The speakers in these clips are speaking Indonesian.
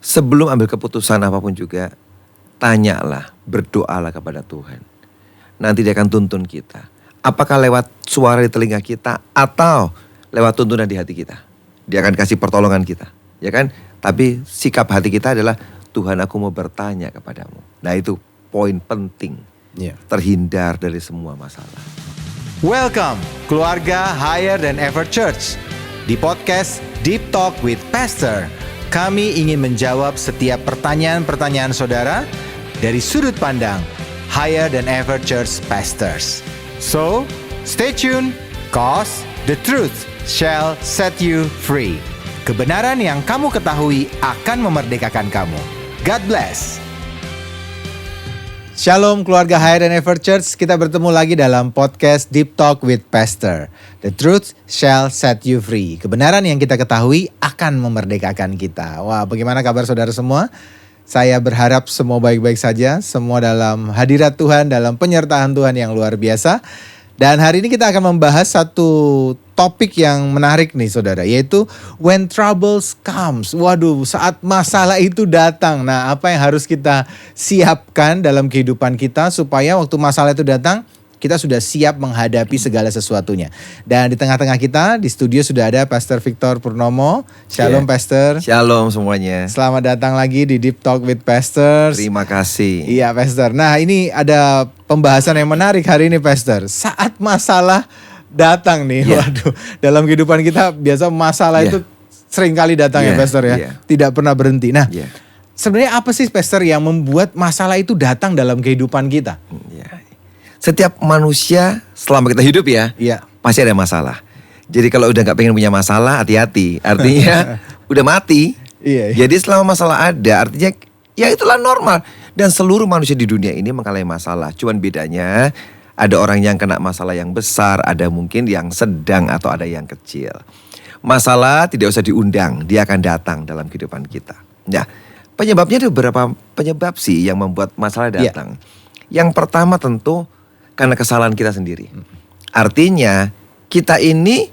sebelum ambil keputusan apapun juga, tanyalah, berdoalah kepada Tuhan. Nanti dia akan tuntun kita. Apakah lewat suara di telinga kita atau lewat tuntunan di hati kita. Dia akan kasih pertolongan kita, ya kan? Tapi sikap hati kita adalah, Tuhan, aku mau bertanya kepadamu. Nah, itu poin penting. Terhindar dari semua masalah. Welcome keluarga Higher Than Ever Church. Di podcast Deep Talk with Pastor, kami ingin menjawab setiap pertanyaan-pertanyaan saudara dari sudut pandang Higher Than Ever Church Pastors. So, stay tuned, cause the truth shall set you free. Kebenaran yang kamu ketahui akan memerdekakan kamu. God bless. Shalom keluarga Higher Than Ever Church. Kita bertemu lagi dalam podcast Deep Talk with Pastor. The truth shall set you free. Kebenaran yang kita ketahui akan memerdekakan kita. Wah, bagaimana kabar saudara semua? Saya berharap semua baik-baik saja. Semua dalam hadirat Tuhan, dalam penyertaan Tuhan yang luar biasa. Dan hari ini kita akan membahas satu topik yang menarik nih saudara, yaitu when troubles comes. Waduh, saat masalah itu datang. Nah, apa yang harus kita siapkan dalam kehidupan kita supaya waktu masalah itu datang, kita sudah siap menghadapi segala sesuatunya. Dan di tengah-tengah kita, di studio sudah ada Pastor Victor Purnomo. Shalom Pastor. Shalom semuanya. Selamat datang lagi di Deep Talk with Pastors. Terima kasih. Iya Pastor. Nah, ini ada pembahasan yang menarik hari ini Pastor. Saat masalah datang nih, waduh, dalam kehidupan kita biasa masalah itu sering kali datang ya Pastor ya, tidak pernah berhenti. Nah, sebenarnya apa sih Pastor yang membuat masalah itu datang dalam kehidupan kita? Setiap manusia selama kita hidup pasti ada masalah. Jadi kalau udah gak pengen punya masalah, hati-hati. Artinya udah mati. Jadi selama masalah ada, artinya ya itulah normal. Dan seluruh manusia di dunia ini mengalami masalah. Cuman bedanya ada orang yang kena masalah yang besar, ada mungkin yang sedang atau ada yang kecil. Masalah tidak usah diundang, dia akan datang dalam kehidupan kita. Nah, penyebabnya ada beberapa penyebab sih yang membuat masalah datang. Yang pertama tentu karena kesalahan kita sendiri. Artinya kita ini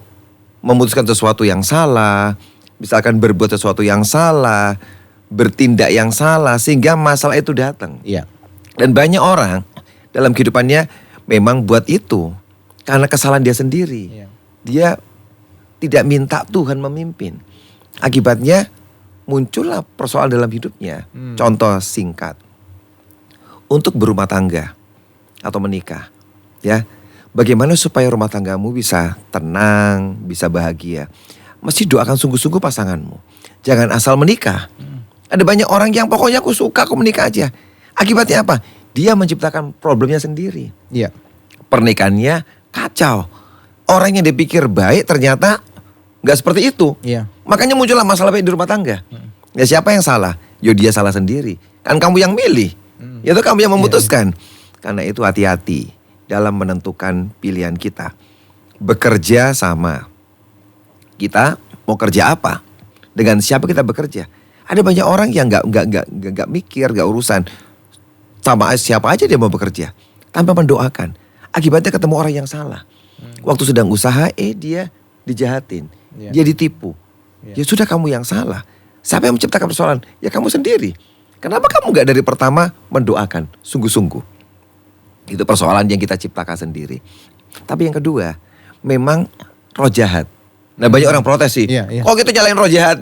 memutuskan sesuatu yang salah, misalkan berbuat sesuatu yang salah, bertindak yang salah sehingga masalah itu datang. Dan banyak orang dalam kehidupannya memang buat itu karena kesalahan dia sendiri. Dia tidak minta Tuhan memimpin. Akibatnya muncullah persoalan dalam hidupnya. Contoh singkat. Untuk berumah tangga atau menikah, bagaimana supaya rumah tanggamu bisa tenang, bisa bahagia? Mesti doakan sungguh-sungguh pasanganmu. Jangan asal menikah. Ada banyak orang yang pokoknya aku suka, aku menikah aja. Akibatnya apa? Dia menciptakan problemnya sendiri. Pernikahannya kacau. Orang yang dipikir baik ternyata gak seperti itu. Makanya muncullah masalah baik di rumah tangga. Ya siapa yang salah? Ya dia salah sendiri. Kan kamu yang milih. Ya itu kamu yang memutuskan. Karena itu hati-hati dalam menentukan pilihan kita. Bekerja sama. Kita mau kerja apa? Dengan siapa kita bekerja? Ada banyak orang yang gak mikir, gak urusan. Sama siapa aja dia mau bekerja. Tanpa mendoakan. Akibatnya ketemu orang yang salah. Waktu sedang usaha, dia dijahatin. Dia ditipu. Ya sudah kamu yang salah. Siapa yang menciptakan persoalan? Ya kamu sendiri. Kenapa kamu gak dari pertama mendoakan sungguh-sungguh? Itu persoalan yang kita ciptakan sendiri. Tapi yang kedua, memang roh jahat. Nah banyak orang protes sih. Kok kita nyalain roh jahat?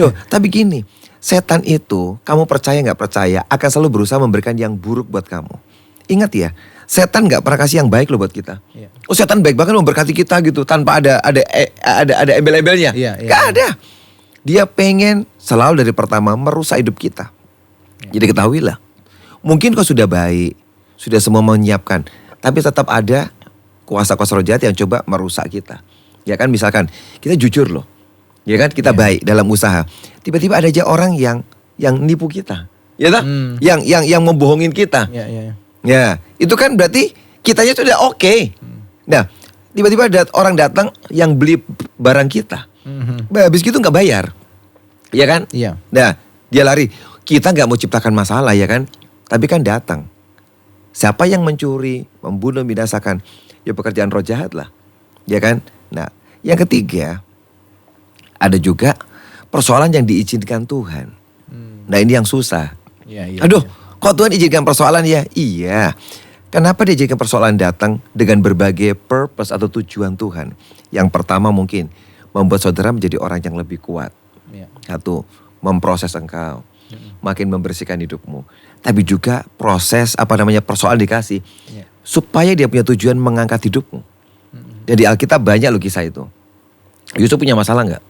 Loh, tapi gini, setan itu kamu percaya gak percaya akan selalu berusaha memberikan yang buruk buat kamu. Ingat ya, setan gak pernah kasih yang baik loh buat kita. Oh setan baik banget memberkati kita gitu tanpa ada embel-embelnya. Gak ada. Dia pengen selalu dari pertama merusak hidup kita. Jadi ketahuilah, mungkin kau sudah baik, sudah semua menyiapkan, tapi tetap ada kuasa-kuasa roh jahat yang coba merusak kita. Ya kan, misalkan kita jujur loh, ya kan, kita baik dalam usaha, tiba-tiba ada aja orang yang nipu kita, ya tak? Yang membohongin kita. Ya, itu kan berarti kitanya sudah oke. Nah, tiba-tiba ada orang datang yang beli barang kita, habis gitu nggak bayar, ya kan? Nah, dia lari. Kita nggak mau ciptakan masalah, ya kan? Tapi kan datang. Siapa yang mencuri, membunuh, membinasakan? Ya pekerjaan roh jahat lah, ya kan? Nah, yang ketiga, ada juga persoalan yang diizinkan Tuhan. Nah ini yang susah. Iya. Aduh, kok Tuhan izinkan persoalan ya? Iya. Kenapa dia izinkan persoalan datang dengan berbagai purpose atau tujuan Tuhan? Yang pertama mungkin membuat saudara menjadi orang yang lebih kuat. Satu, memproses engkau, makin membersihkan hidupmu. Tapi juga proses persoalan dikasih supaya dia punya tujuan mengangkat hidupmu. Dan di Alkitab banyak loh kisah itu. Yusuf punya masalah nggak?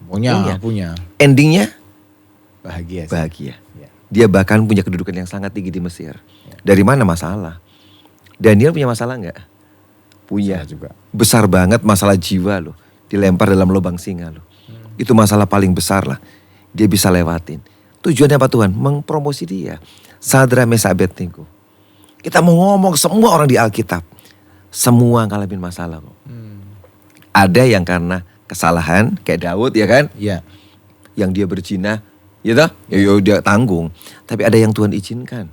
Punya. Endingnya bahagia. Dia bahkan punya kedudukan yang sangat tinggi di Mesir. Dari mana masalah? Daniel punya masalah nggak? Punya juga. Besar banget masalah jiwa loh. Dilempar dalam lubang singa loh. Itu masalah paling besar lah. Dia bisa lewatin. Tujuannya apa Tuhan? Mempromosi dia. Sadra Mesak Abednego. Kita mau ngomong semua orang di Alkitab. Semua ngalamin masalah kok. Ada yang karena kesalahan kayak Daud ya kan? Iya. Yang dia berzina, gitu? Ya dia tanggung. Tapi ada yang Tuhan izinkan.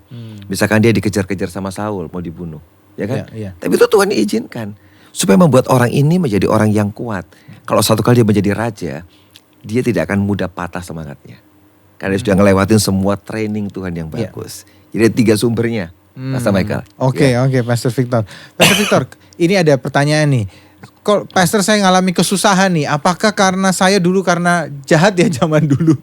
Misalkan dia dikejar-kejar sama Saul mau dibunuh, ya kan? Iya. Tapi itu Tuhan izinkan supaya membuat orang ini menjadi orang yang kuat. Kalau satu kali dia menjadi raja, dia tidak akan mudah patah semangatnya. Karena dia sudah ngelewatin semua training Tuhan yang bagus. Jadi 3 sumbernya, Pastor Michael. Oke, Pastor Victor. Pastor Victor, ini ada pertanyaan nih. Kok Pastor saya ngalami kesusahan nih, apakah karena saya dulu karena jahat ya zaman dulu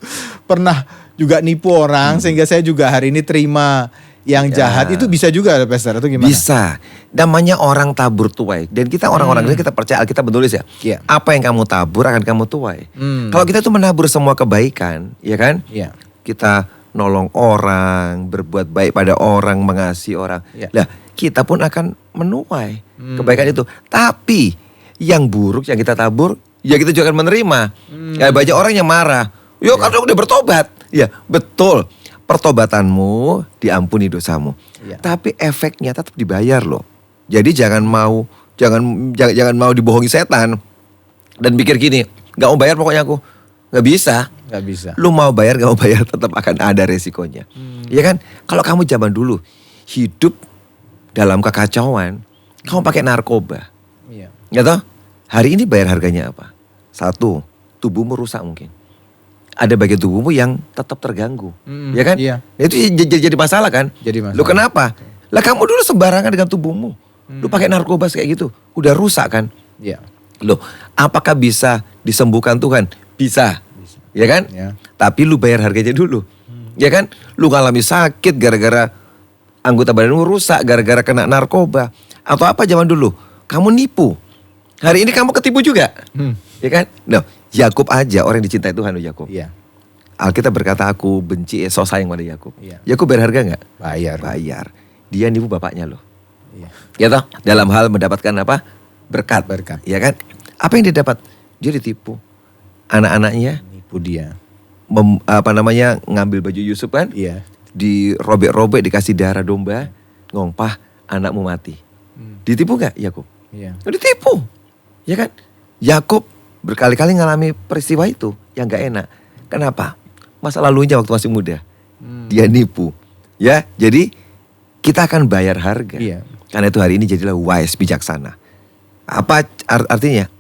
pernah juga nipu orang sehingga saya juga hari ini terima yang jahat, itu bisa juga Pastor atau gimana? Bisa, namanya orang tabur tuai. Dan kita orang-orang ini kita percaya Alkitab menulis ya, apa yang kamu tabur akan kamu tuai. Kalau kita tuh menabur semua kebaikan, ya kan? Kita nolong orang, berbuat baik pada orang, mengasihi orang. Lah kita pun akan menuai kebaikan itu. Tapi yang buruk yang kita tabur, ya kita juga akan menerima. Kayak banyak orang yang marah. Yo kan udah bertobat. Ya betul. Pertobatanmu diampuni dosamu. Tapi efeknya tetap dibayar loh. Jadi jangan mau dibohongi setan. Dan pikir gini, gak mau bayar pokoknya aku. Gak bisa. Lu mau bayar gak mau bayar tetap akan ada resikonya. Ya kan? Kalau kamu zaman dulu hidup dalam kekacauan, kamu pakai narkoba. Ya toh? Hari ini bayar harganya apa? 1, tubuhmu rusak mungkin. Ada bagian tubuhmu yang tetap terganggu. Ya kan? Itu jadi masalah kan? Lu kenapa? Lah kamu dulu sembarangan dengan tubuhmu. Lu pakai narkoba kayak gitu. Udah rusak kan? Loh, apakah bisa disembuhkan Tuhan? Bisa. Ya kan? Tapi lu bayar harganya dulu. Ya kan? Lu ngalami sakit gara-gara anggota badanmu rusak, gara-gara kena narkoba. Atau apa zaman dulu? Kamu nipu. Hari ini kamu ketipu juga. Ya kan? Nah, Yakub aja orang yang dicintai Tuhan loh Yakub. Alkitab berkata aku benci so sayang pada Yakub. Yakub bayar harga gak? Bayar. Dia nipu bapaknya loh. Ya toh? Dalam hal mendapatkan apa? Berkat. Ya kan? Apa yang dia dapat? Dia ditipu. Anak-anaknya nipu dia. Ngambil baju Yusuf kan? Dirobek-robek, dikasih darah domba. Ngompah, anakmu mati. Ditipu gak Yakub? Ditipu. Ya kan? Yakub berkali-kali ngalami peristiwa itu yang gak enak. Kenapa? Masa lalunya waktu masih muda. Dia nipu. Ya, jadi kita akan bayar harga. Karena itu hari ini jadilah wise, bijaksana. Apa artinya?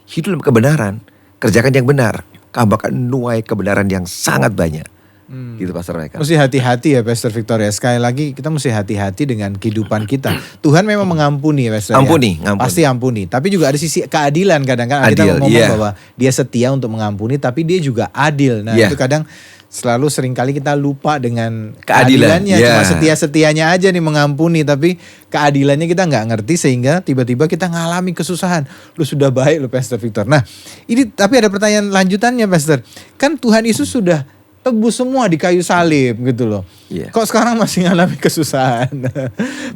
Hidup dalam kebenaran, kerjakan yang benar. Kamu akan nuai kebenaran yang sangat banyak. Gitu Pastor Michael. Mesti hati-hati ya Pastor Victor ya. Sekali lagi kita mesti hati-hati dengan kehidupan kita. Tuhan memang mengampuni ya Pastor. Ampuni. Pasti ampuni. Tapi juga ada sisi keadilan kadang-kadang. Kita ngomong bahwa dia setia untuk mengampuni, tapi dia juga adil. Nah itu kadang selalu seringkali kita lupa dengan keadilannya. Cuma setia-setianya aja nih mengampuni, tapi keadilannya kita nggak ngerti sehingga tiba-tiba kita ngalami kesusahan. Lu sudah baik lu Pastor Victor. Nah ini tapi ada pertanyaan lanjutannya Pastor. Kan Tuhan Yesus sudah tebus semua di kayu salib gitu loh. Kok sekarang masih ngalami kesusahan?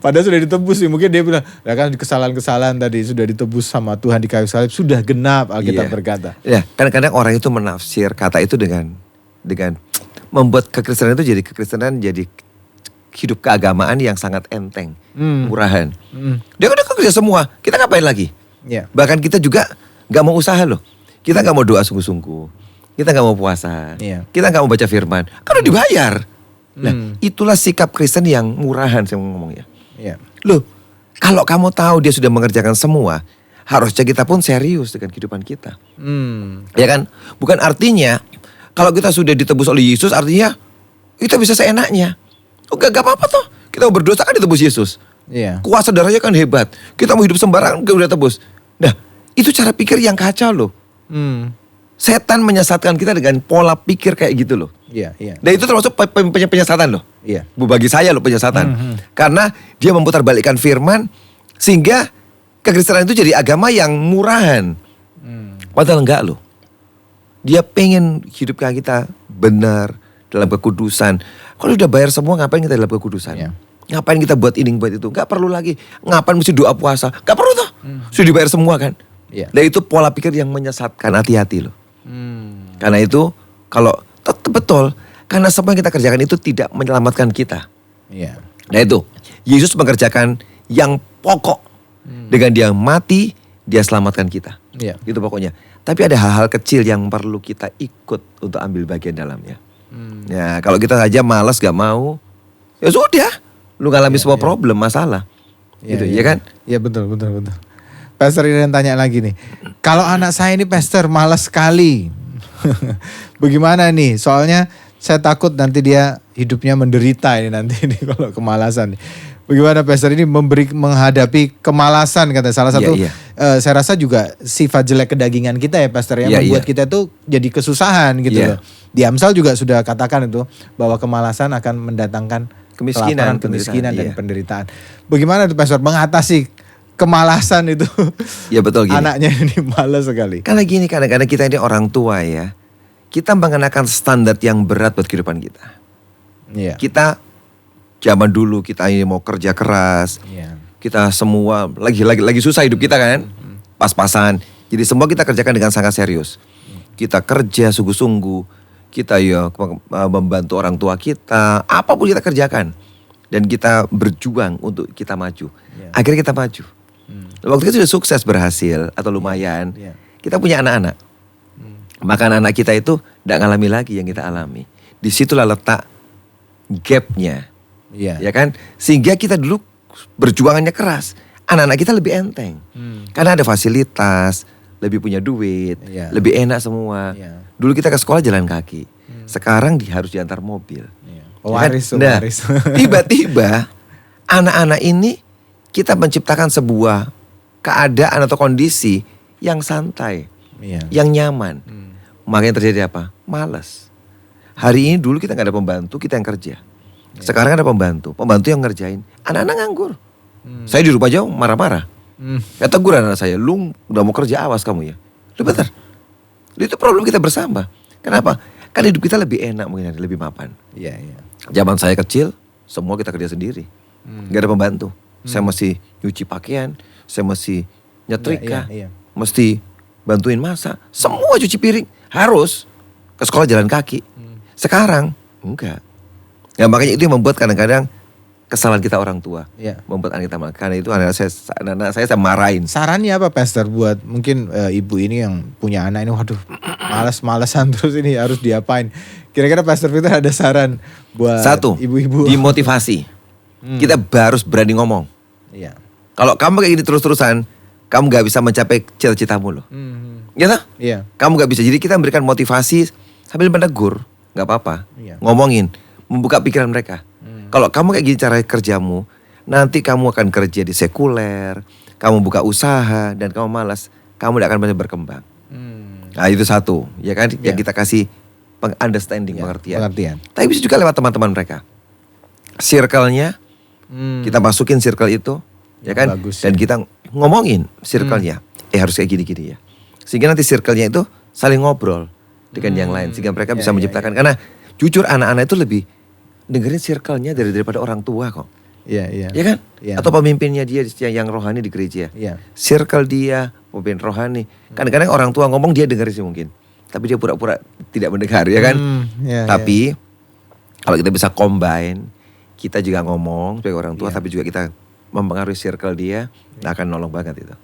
Padahal sudah ditebus sih. Mungkin dia bilang, ya kan kesalahan-kesalahan tadi sudah ditebus sama Tuhan di kayu salib. Sudah genap Alkitab berkata. Ya, kadang-kadang orang itu menafsir kata itu dengan membuat kekristenan itu jadi kekristenan jadi hidup keagamaan yang sangat enteng, murahan. Dia udah kerja semua, kita ngapain lagi? Bahkan kita juga gak mau usaha loh. Kita gak mau doa sungguh-sungguh. Kita gak mau puasa, kita gak mau baca firman, kan udah dibayar. Nah itulah sikap Kristen yang murahan saya ngomong ya. Loh, kalau kamu tahu dia sudah mengerjakan semua, harusnya kita pun serius dengan kehidupan kita. Ya kan? Bukan artinya kalau kita sudah ditebus oleh Yesus artinya kita bisa seenaknya. Gak apa-apa toh. Kita mau berdosa kan ditebus Yesus. Iya. Kuasa darahnya kan hebat. Kita mau hidup sembarangan kan udah tebus. Nah, itu cara pikir yang kacau loh. Setan menyesatkan kita dengan pola pikir kayak gitu loh. Iya, iya. Dan itu termasuk penyesatan loh. Iya. Bagi saya loh penyesatan. Karena dia memutarbalikkan firman sehingga kekristenan itu jadi agama yang murahan. Padahal enggak loh. Dia pengen hidup kayak kita benar dalam kekudusan. Kalau udah bayar semua ngapain kita dalam kekudusan? Iya. Ngapain kita buat ini buat itu? Gak perlu lagi. Ngapain mesti doa puasa? Gak perlu tuh. Sudah dibayar semua kan? Iya. Dan itu pola pikir yang menyesatkan. Hati-hati loh. Karena itu kalau betul. Karena semua yang kita kerjakan itu tidak menyelamatkan kita. Iya. Nah itu. Yesus mengerjakan yang pokok. Dengan dia mati, dia selamatkan kita. Iya. Itu pokoknya. Tapi ada hal-hal kecil yang perlu kita ikut untuk ambil bagian dalamnya. Ya kalau kita saja malas gak mau. Ya sudah. Lu ngalami semua problem, masalah. Gitu, ya kan? Iya betul. Pastor ini tanya lagi nih. Kalau anak saya ini pastor malas sekali. Bagaimana nih? Soalnya saya takut nanti dia hidupnya menderita ini nanti nih kalau kemalasan. Bagaimana pastor ini menghadapi kemalasan kata salah satu. Saya rasa juga sifat jelek kedagingan kita ya pastor yang membuat kita tuh jadi kesusahan gitu loh. Di Amsal juga sudah katakan itu bahwa kemalasan akan mendatangkan kemiskinan dan penderitaan. Bagaimana tuh pastor mengatasi kemalasan itu? Ya betul gini. Anaknya ini malas sekali. Karena gini, kadang-kadang kita ini orang tua ya. Kita mengenakan standar yang berat buat kehidupan kita. Iya. Kita zaman dulu kita ini mau kerja keras. Iya. Kita semua lagi susah hidup kita kan. Pas-pasan. Jadi semua kita kerjakan dengan sangat serius. Kita kerja sungguh-sungguh. Kita ya membantu orang tua kita, apapun kita kerjakan. Dan kita berjuang untuk kita maju. Akhirnya kita maju. Waktu itu sudah sukses berhasil atau lumayan. Kita punya anak-anak. Maka anak kita itu tidak ngalami lagi yang kita alami. Disitulah letak gapnya. Ya kan? Sehingga kita dulu berjuangannya keras. Anak-anak kita lebih enteng. Karena ada fasilitas, lebih punya duit, lebih enak semua. Dulu kita ke sekolah jalan kaki. Sekarang harus diantar mobil. Waris. Tiba-tiba anak-anak ini kita menciptakan sebuah keadaan atau kondisi yang santai, yang nyaman. Makanya terjadi apa? Malas. Hari ini dulu kita gak ada pembantu, kita yang kerja. Sekarang ada pembantu yang ngerjain. Anak-anak nganggur. Saya di rumah jauh marah-marah. Ya tegur anak saya, lu udah mau kerja awas kamu ya. Lu bener. Itu problem kita bersama. Kenapa? Karena hidup kita lebih enak mungkin, lebih mapan. Iya. Zaman saya kecil, semua kita kerja sendiri. Gak ada pembantu. Saya mesti nyuci pakaian, saya mesti nyetrika, mesti bantuin masak. Semua cuci piring, harus ke sekolah jalan kaki. Sekarang, enggak. Ya makanya itu yang membuat kadang-kadang kesalahan kita orang tua, membuat anak kita malah. Karena itu anak saya marahin. Sarannya apa pastor buat mungkin ibu ini yang punya anak ini, waduh malas-malasan terus ini harus diapain? Kira-kira pastor Peter ada saran buat ibu-ibu? Dimotivasi. Kita harus berani ngomong. Iya. Kalau kamu kayak gini terus-terusan, kamu gak bisa mencapai cita-citamu loh. Ya toh? Iya. Kamu gak bisa. Jadi kita memberikan motivasi sambil menegur, gak apa-apa. Ngomongin, membuka pikiran mereka. Kalau kamu kayak gini cara kerjamu, nanti kamu akan kerja di sekuler, kamu buka usaha dan kamu malas, kamu tidak akan banyak berkembang. Nah itu satu, ya kan? Yang kita kasih understanding, pengertian. Tapi bisa juga lewat teman-teman mereka. Circle-nya, kita masukin circle itu, ya kan? Bagus, dan kita ngomongin circle-nya, harus kayak gini-gini ya. Sehingga nanti circle-nya itu saling ngobrol dengan yang lain, sehingga mereka bisa menciptakan. Karena jujur anak-anak itu lebih dengerin circle-nya daripada orang tua kok. Iya. Ya kan? Atau pemimpinnya dia yang rohani di gereja. Circle dia, pemimpin rohani. Kadang-kadang orang tua ngomong dia dengerin sih mungkin. Tapi dia pura-pura tidak mendengar, ya kan? Tapi kalau kita bisa combine, kita juga ngomong sebagai orang tua, tapi juga kita mempengaruhi circle dia, akan nolong banget itu.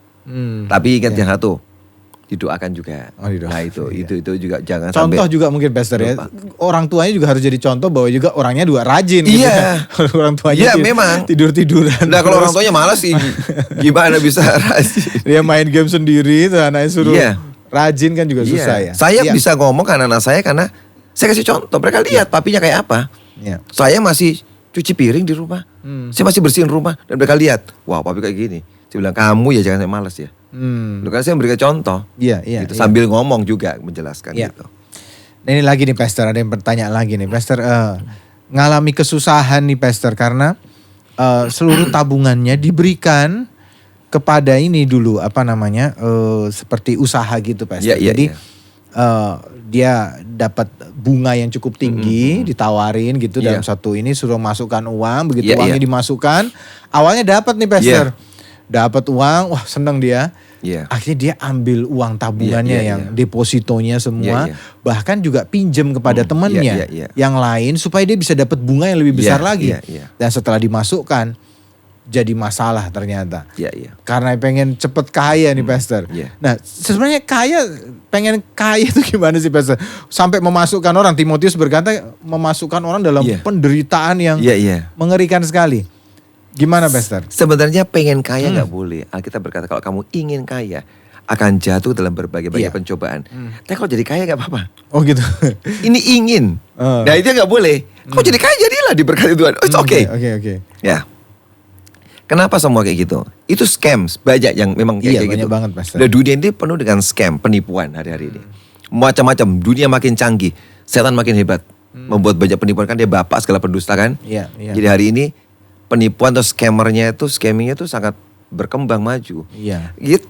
Tapi ingat yang satu, didoakan juga. Nah itu juga jangan contoh sampai juga mungkin pastor ya. Orang tuanya juga harus jadi contoh bahwa juga orangnya juga rajin. Iya. Gitu. Orang tuanya memang tidur-tiduran. Nah kalau orang tuanya malas sih gimana bisa rajin? Dia main game sendiri, tuh anaknya suruh rajin kan juga susah ya. Saya bisa ngomong ke anak-anak saya karena saya kasih contoh. Mereka lihat papinya kayak apa. Saya masih cuci piring di rumah. Saya masih bersihin rumah. Dan mereka lihat, wah papi kayak gini. Saya bilang, kamu ya jangan saya malas ya. Karena saya memberikan contoh. Gitu, sambil ngomong juga menjelaskan gitu. Nah, ini lagi nih Pastor, ada yang bertanya lagi nih Pastor. Ngalami kesusahan nih Pastor karena seluruh tabungannya diberikan kepada ini dulu seperti usaha gitu Pastor. Jadi dia dapat bunga yang cukup tinggi, ditawarin gitu dalam satu ini, suruh masukkan uang, begitu uangnya dimasukkan, awalnya dapat nih Pastor, dapat uang, wah seneng dia, akhirnya dia ambil uang tabungannya yang depositonya semua, bahkan juga pinjam kepada temannya yang lain supaya dia bisa dapat bunga yang lebih besar lagi, dan setelah dimasukkan jadi masalah ternyata. Karena pengen cepet kaya nih Pastor. Nah sebenarnya pengen kaya itu gimana sih Pastor? Sampai memasukkan orang, Timotius berkata memasukkan orang dalam penderitaan yang mengerikan sekali. Gimana Pastor? Sebenarnya pengen kaya gak boleh. Alkitab berkata kalau kamu ingin kaya akan jatuh dalam berbagai-bagai pencobaan. Tapi kalau jadi kaya gak apa-apa. Oh gitu. Ini ingin. Nah itu gak boleh. Kalau jadi kaya jadilah diberkati Tuhan. Oh, it's okay. Oke. Ya. Kenapa semua kayak gitu? Itu scam, banyak yang memang kayak gitu. Banyak banget Pastor. Dan dunia ini penuh dengan scam, penipuan hari-hari ini. Macam-macam, dunia makin canggih, setan makin hebat. Membuat banyak penipuan, kan dia bapak segala pendusta kan. Jadi hari ini penipuan atau scammernya itu, scammingnya itu sangat berkembang maju.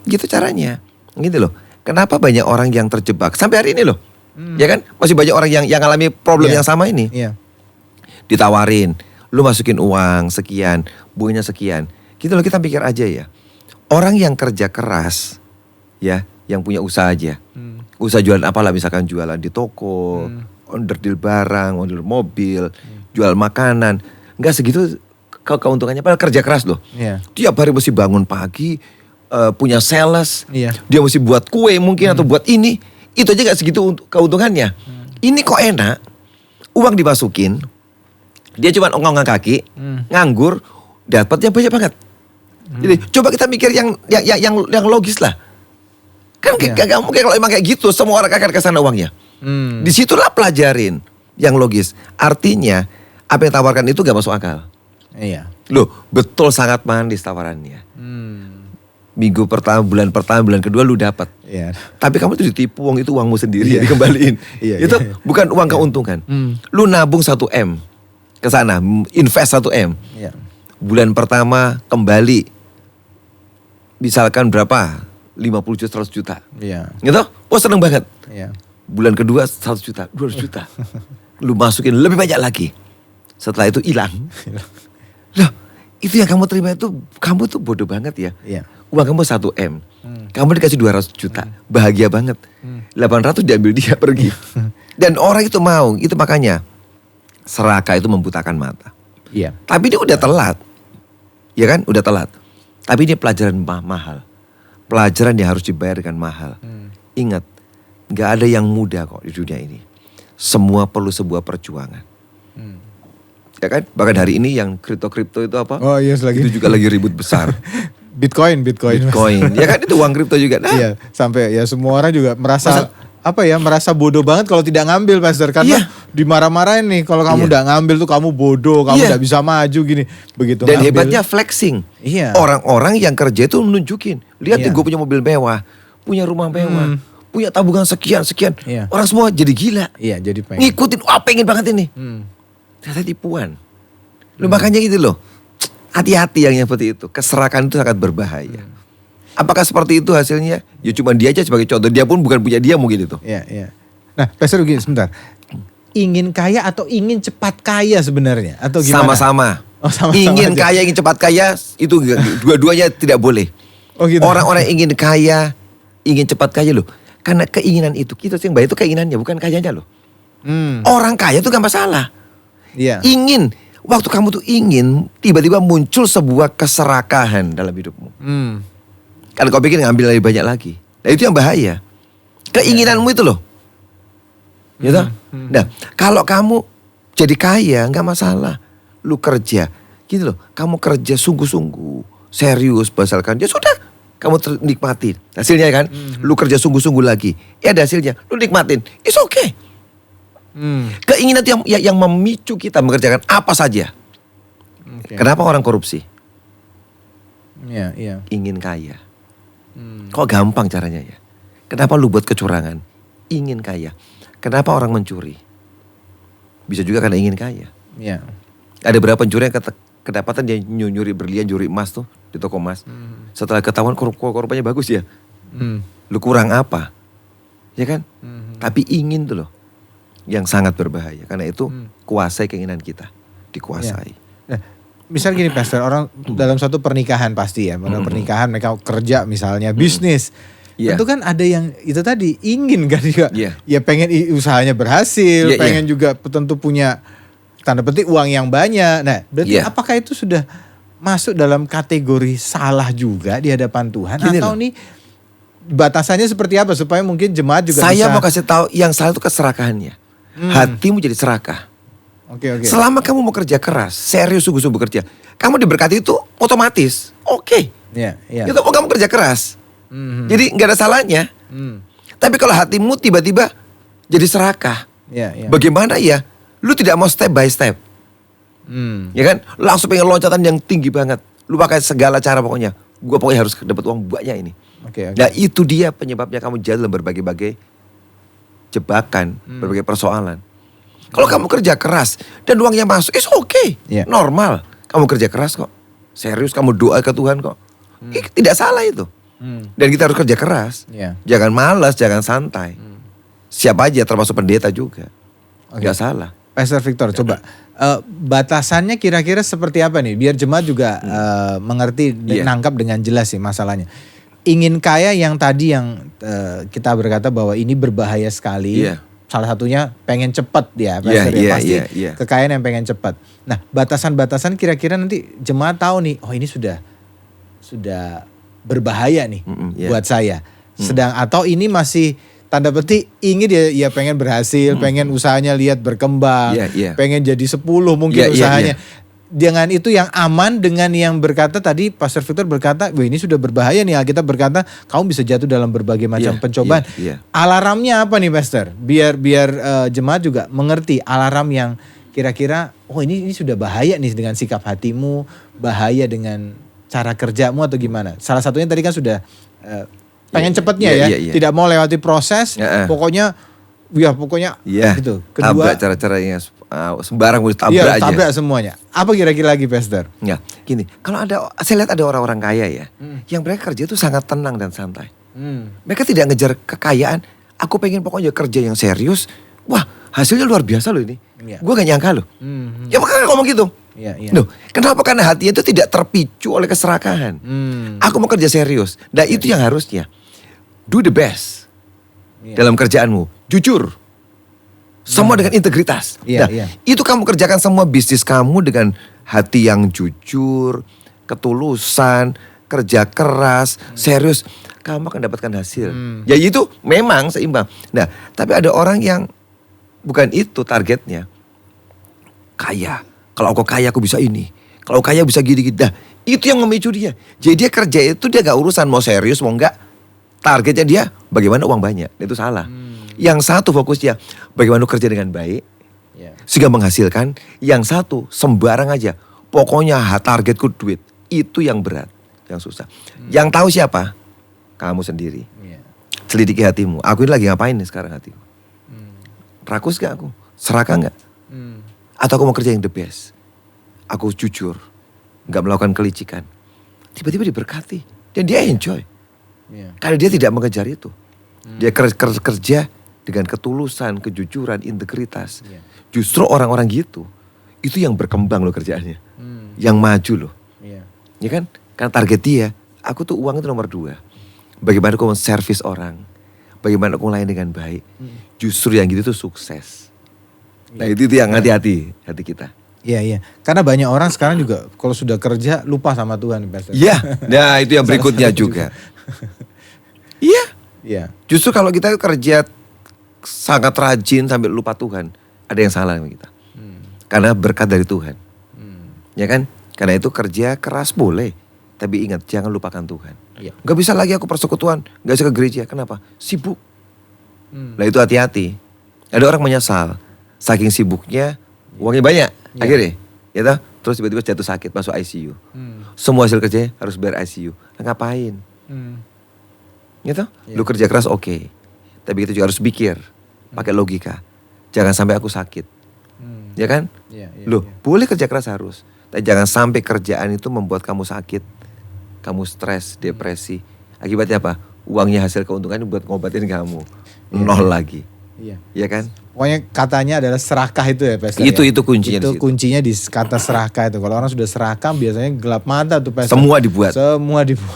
Gitu caranya. Gitu loh. Kenapa banyak orang yang terjebak sampai hari ini loh. Ya kan? Masih banyak orang yang alami problem yang sama ini. Ditawarin, lu masukin uang sekian, bunganya sekian. Gitu loh, kita pikir aja ya. Orang yang kerja keras, ya, yang punya usaha aja. Usaha jualan apalah, misalkan jualan di toko, onderdil barang, onderdil mobil, jual makanan. Enggak segitu keuntungannya, padahal kerja keras loh. Tiap hari mesti bangun pagi, punya sales, dia mesti buat kue mungkin atau buat ini. Itu aja gak segitu keuntungannya. Ini kok enak, uang dimasukin, dia cuma ongkang kaki, nganggur, dapatnya banyak banget. Jadi coba kita mikir yang logis lah. Kan gak mungkin kalau emang kayak gitu semua orang akan kesana uangnya. Disitulah pelajarin yang logis. Artinya apa yang tawarkan itu gak masuk akal. Loh, betul sangat manis tawarannya. Minggu pertama, bulan kedua lu dapat. Tapi kamu tuh ditipu, uang itu uangmu sendiri dikembaliin. Itu bukan uang keuntungan. Lu nabung 1M ke sana, invest 1M. Bulan pertama kembali misalkan berapa? 50 juta, 100 juta. Gitu? Oh seneng banget. Bulan kedua 100 juta, 200 juta. Lu masukin lebih banyak lagi. Setelah itu hilang. Loh, itu yang kamu terima itu, kamu tuh bodoh banget ya. Uang kamu 1M. Kamu dikasih 200 juta. Bahagia banget. 800 diambil dia pergi. Dan orang itu mau, itu makanya serakah itu membutakan mata. Tapi dia udah telat. Ya kan? Udah telat. Tapi ini pelajaran mahal. Pelajaran yang harus dibayar dengan mahal. Ingat, gak ada yang mudah kok di dunia ini. Semua perlu sebuah perjuangan. Ya kan? Bahkan hari ini yang kripto itu apa? Oh iya, itu juga lagi ribut besar. Bitcoin. Ya kan, itu uang kripto juga. Nah, sampai ya semua orang juga merasa merasa bodoh banget kalau tidak ngambil Pastor, karena dimarah-marahin nih kalau kamu tidak ngambil tuh kamu bodoh, kamu tidak bisa maju gini. Begitu. Dan ngambil, hebatnya flexing. Orang-orang yang kerja itu menunjukin, lihat nih gue punya mobil mewah, punya rumah mewah, punya tabungan sekian. Orang semua jadi gila. Jadi pengen. Ngikutin, pengen banget ini. Ternyata tipuan. Makanya gitu loh. Hati-hati yang seperti itu. Keserakan itu sangat berbahaya. Apakah seperti itu hasilnya? Ya cuma dia aja sebagai contoh. Dia pun bukan punya dia mungkin itu. Nah, Pastor begini sebentar. Ingin kaya atau ingin cepat kaya sebenarnya? Atau gimana? Sama-sama. Ingin kaya, ingin cepat kaya, itu dua-duanya tidak boleh. Gitu. Orang-orang ingin kaya, ingin cepat kaya loh. Karena keinginan itu, kita yang bayar itu keinginannya, bukan kayanya loh. Orang kaya itu gak masalah. Ingin. Waktu kamu tuh ingin, tiba-tiba muncul sebuah keserakahan dalam hidupmu. Kalau kau pikir ngambil lebih banyak lagi. Nah itu yang bahaya. Keinginanmu itu loh. Gitu? Nah, kalau kamu jadi kaya gak masalah. Lu kerja. Gitu loh. Kamu kerja sungguh-sungguh. Serius misalkan. Ya sudah. Kamu nikmatin. Hasilnya kan. Lu kerja sungguh-sungguh lagi. Ya ada hasilnya. Lu nikmatin. It's okay. Keinginan itu yang memicu kita mengerjakan apa saja. Kenapa orang korupsi? Ingin kaya. Kok gampang caranya ya? Kenapa lu buat kecurangan? Ingin kaya. Kenapa orang mencuri? Bisa juga karena ingin kaya. Ada berapa pencuri yang kedapatan dia nyuri berlian, nyuri emas tuh di toko emas. Setelah ketahuan korbannya bagus ya. Lu kurang apa? Ya kan? Tapi ingin tuh loh yang sangat berbahaya. Karena itu kuasai keinginan kita. Dikuasai. Nah, misal gini Pastor, orang dalam suatu pernikahan pasti ya. Pernikahan mereka kerja misalnya, bisnis. Tentu kan ada yang itu tadi ingin kan juga. Ya pengen usahanya berhasil, pengen juga tentu punya tanda petik uang yang banyak. Nah berarti apakah itu sudah masuk dalam kategori salah juga di hadapan Tuhan? Gini atau nih batasannya seperti apa supaya mungkin jemaat juga Saya mau kasih tahu yang salah itu keserakahannya. Hatimu jadi serakah. Oke. Selama kamu mau kerja keras, serius sungguh-sungguh bekerja, kamu diberkati itu otomatis. Oke. Itu kamu kerja keras. Jadi nggak ada salahnya. Tapi kalau hatimu tiba-tiba jadi serakah, bagaimana ya? Lu tidak mau step by step, ya kan? Langsung pengen loncatan yang tinggi banget. Lu pakai segala cara pokoknya. Gua pokoknya harus dapat uang banyak ini. Nah itu dia penyebabnya kamu jatuh dalam berbagai-bagai jebakan, berbagai persoalan. Kalau kamu kerja keras dan uangnya masuk, it's okay, normal. Kamu kerja keras kok, serius kamu doa ke Tuhan kok, tidak salah itu. Dan kita harus kerja keras, jangan malas, jangan santai. Siapa aja termasuk pendeta juga, nggak salah. Pastor Victor, coba batasannya kira-kira seperti apa nih? Biar jemaat juga mengerti, nangkap dengan jelas sih masalahnya. Ingin kaya yang tadi yang kita berkata bahwa ini berbahaya sekali. Salah satunya pengen cepat ya, pasti kekayaan yang pengen cepat. Nah, batasan-batasan kira-kira nanti jemaat tahu nih, oh ini sudah berbahaya nih buat saya. Sedang atau ini masih tanda petik ingin dia pengen berhasil, pengen usahanya lihat berkembang, pengen jadi 10 mungkin usahanya. Dengan itu yang aman, dengan yang berkata tadi Pastor Victor berkata, wah ini sudah berbahaya nih. Alkitab berkata kamu bisa jatuh dalam berbagai macam pencobaan. Alarmnya apa nih Pastor? Biar jemaat juga mengerti alarm yang kira-kira oh ini sudah bahaya nih dengan sikap hatimu, bahaya dengan cara kerjamu atau gimana. Salah satunya tadi kan sudah pengen cepatnya tidak mau lewati proses, pokoknya gitu. Kedua, tabrak cara-caranya sembarang boleh tabrak aja. Tabrak semuanya. Apa kira-kira lagi Pastor? Ya, gini, kalau saya lihat ada orang-orang kaya ya, yang mereka kerja itu sangat tenang dan santai. Mereka tidak ngejar kekayaan. Aku pengen pokoknya kerja yang serius. Wah, hasilnya luar biasa loh ini. Gue gak nyangka loh. Ya makanya ngomong gitu. Loh, kenapa? Karena hatinya itu tidak terpicu oleh keserakahan. Aku mau kerja serius. Nah itu yang harusnya. Do the best dalam kerjaanmu. Jujur. Semua dengan integritas. Itu kamu kerjakan semua bisnis kamu dengan hati yang jujur, ketulusan, kerja keras, serius. Kamu akan dapatkan hasil. Ya itu memang seimbang. Nah, tapi ada orang yang bukan itu targetnya. Kaya. Kalau aku kaya aku bisa ini. Kalau kaya bisa gini-gini. Nah, itu yang memicu dia. Jadi dia kerja itu dia gak urusan mau serius mau enggak. Targetnya dia bagaimana uang banyak. Itu salah. Yang satu fokusnya bagaimana kerja dengan baik. Sehingga menghasilkan. Yang satu sembarang aja. Pokoknya targetku duit. Itu yang berat. Yang susah. Yang tahu siapa? Kamu sendiri. Selidiki hatimu. Aku ini lagi ngapain nih sekarang hatiku? Rakus gak aku? Serakah gak? Atau aku mau kerja yang the best? Aku jujur. Gak melakukan kelicikan. Tiba-tiba diberkati. Dan dia enjoy. Karena dia tidak mengejar itu. Dia kerja dengan ketulusan, kejujuran, integritas. Justru orang-orang gitu. Itu yang berkembang loh kerjaannya. Yang maju loh. Ya kan? Karena target dia. Aku tuh uang itu nomor 2. Bagaimana aku servis orang. Bagaimana aku layan dengan baik. Justru yang gitu tuh sukses. Nah itu yang hati-hati. Hati kita. Iya. Karena banyak orang sekarang juga kalau sudah kerja lupa sama Tuhan. Iya. Nah itu yang berikutnya juga. Iya. Justru kalau kita kerja sangat rajin sampai lupa Tuhan. Ada yang salah sama kita. Karena berkat dari Tuhan. Ya kan? Karena itu kerja keras boleh. Tapi ingat jangan lupakan Tuhan. Gak bisa lagi aku persekutuan. Gak bisa ke gereja. Kenapa? Sibuk. Nah itu hati-hati. Ada orang menyesal. saking sibuknya uangnya banyak akhirnya, ya toh? Terus tiba-tiba jatuh sakit masuk ICU. Semua hasil kerjanya harus bayar ICU. Nah, ngapain? Gitu? Lu kerja keras oke. Tapi kita juga harus pikir, pakai logika. Jangan sampai aku sakit. Ya kan? Boleh kerja keras harus. Tapi jangan sampai kerjaan itu membuat kamu sakit. Kamu stres, depresi. Akibatnya apa? Uangnya hasil keuntungan buat ngobatin kamu. Nol lagi. Iya kan? Pokoknya katanya adalah serakah itu ya Pastor. Itu kuncinya. Itu kuncinya di kata serakah itu. Kalau orang sudah serakah biasanya gelap mata tuh Pastor. Semua dibuat,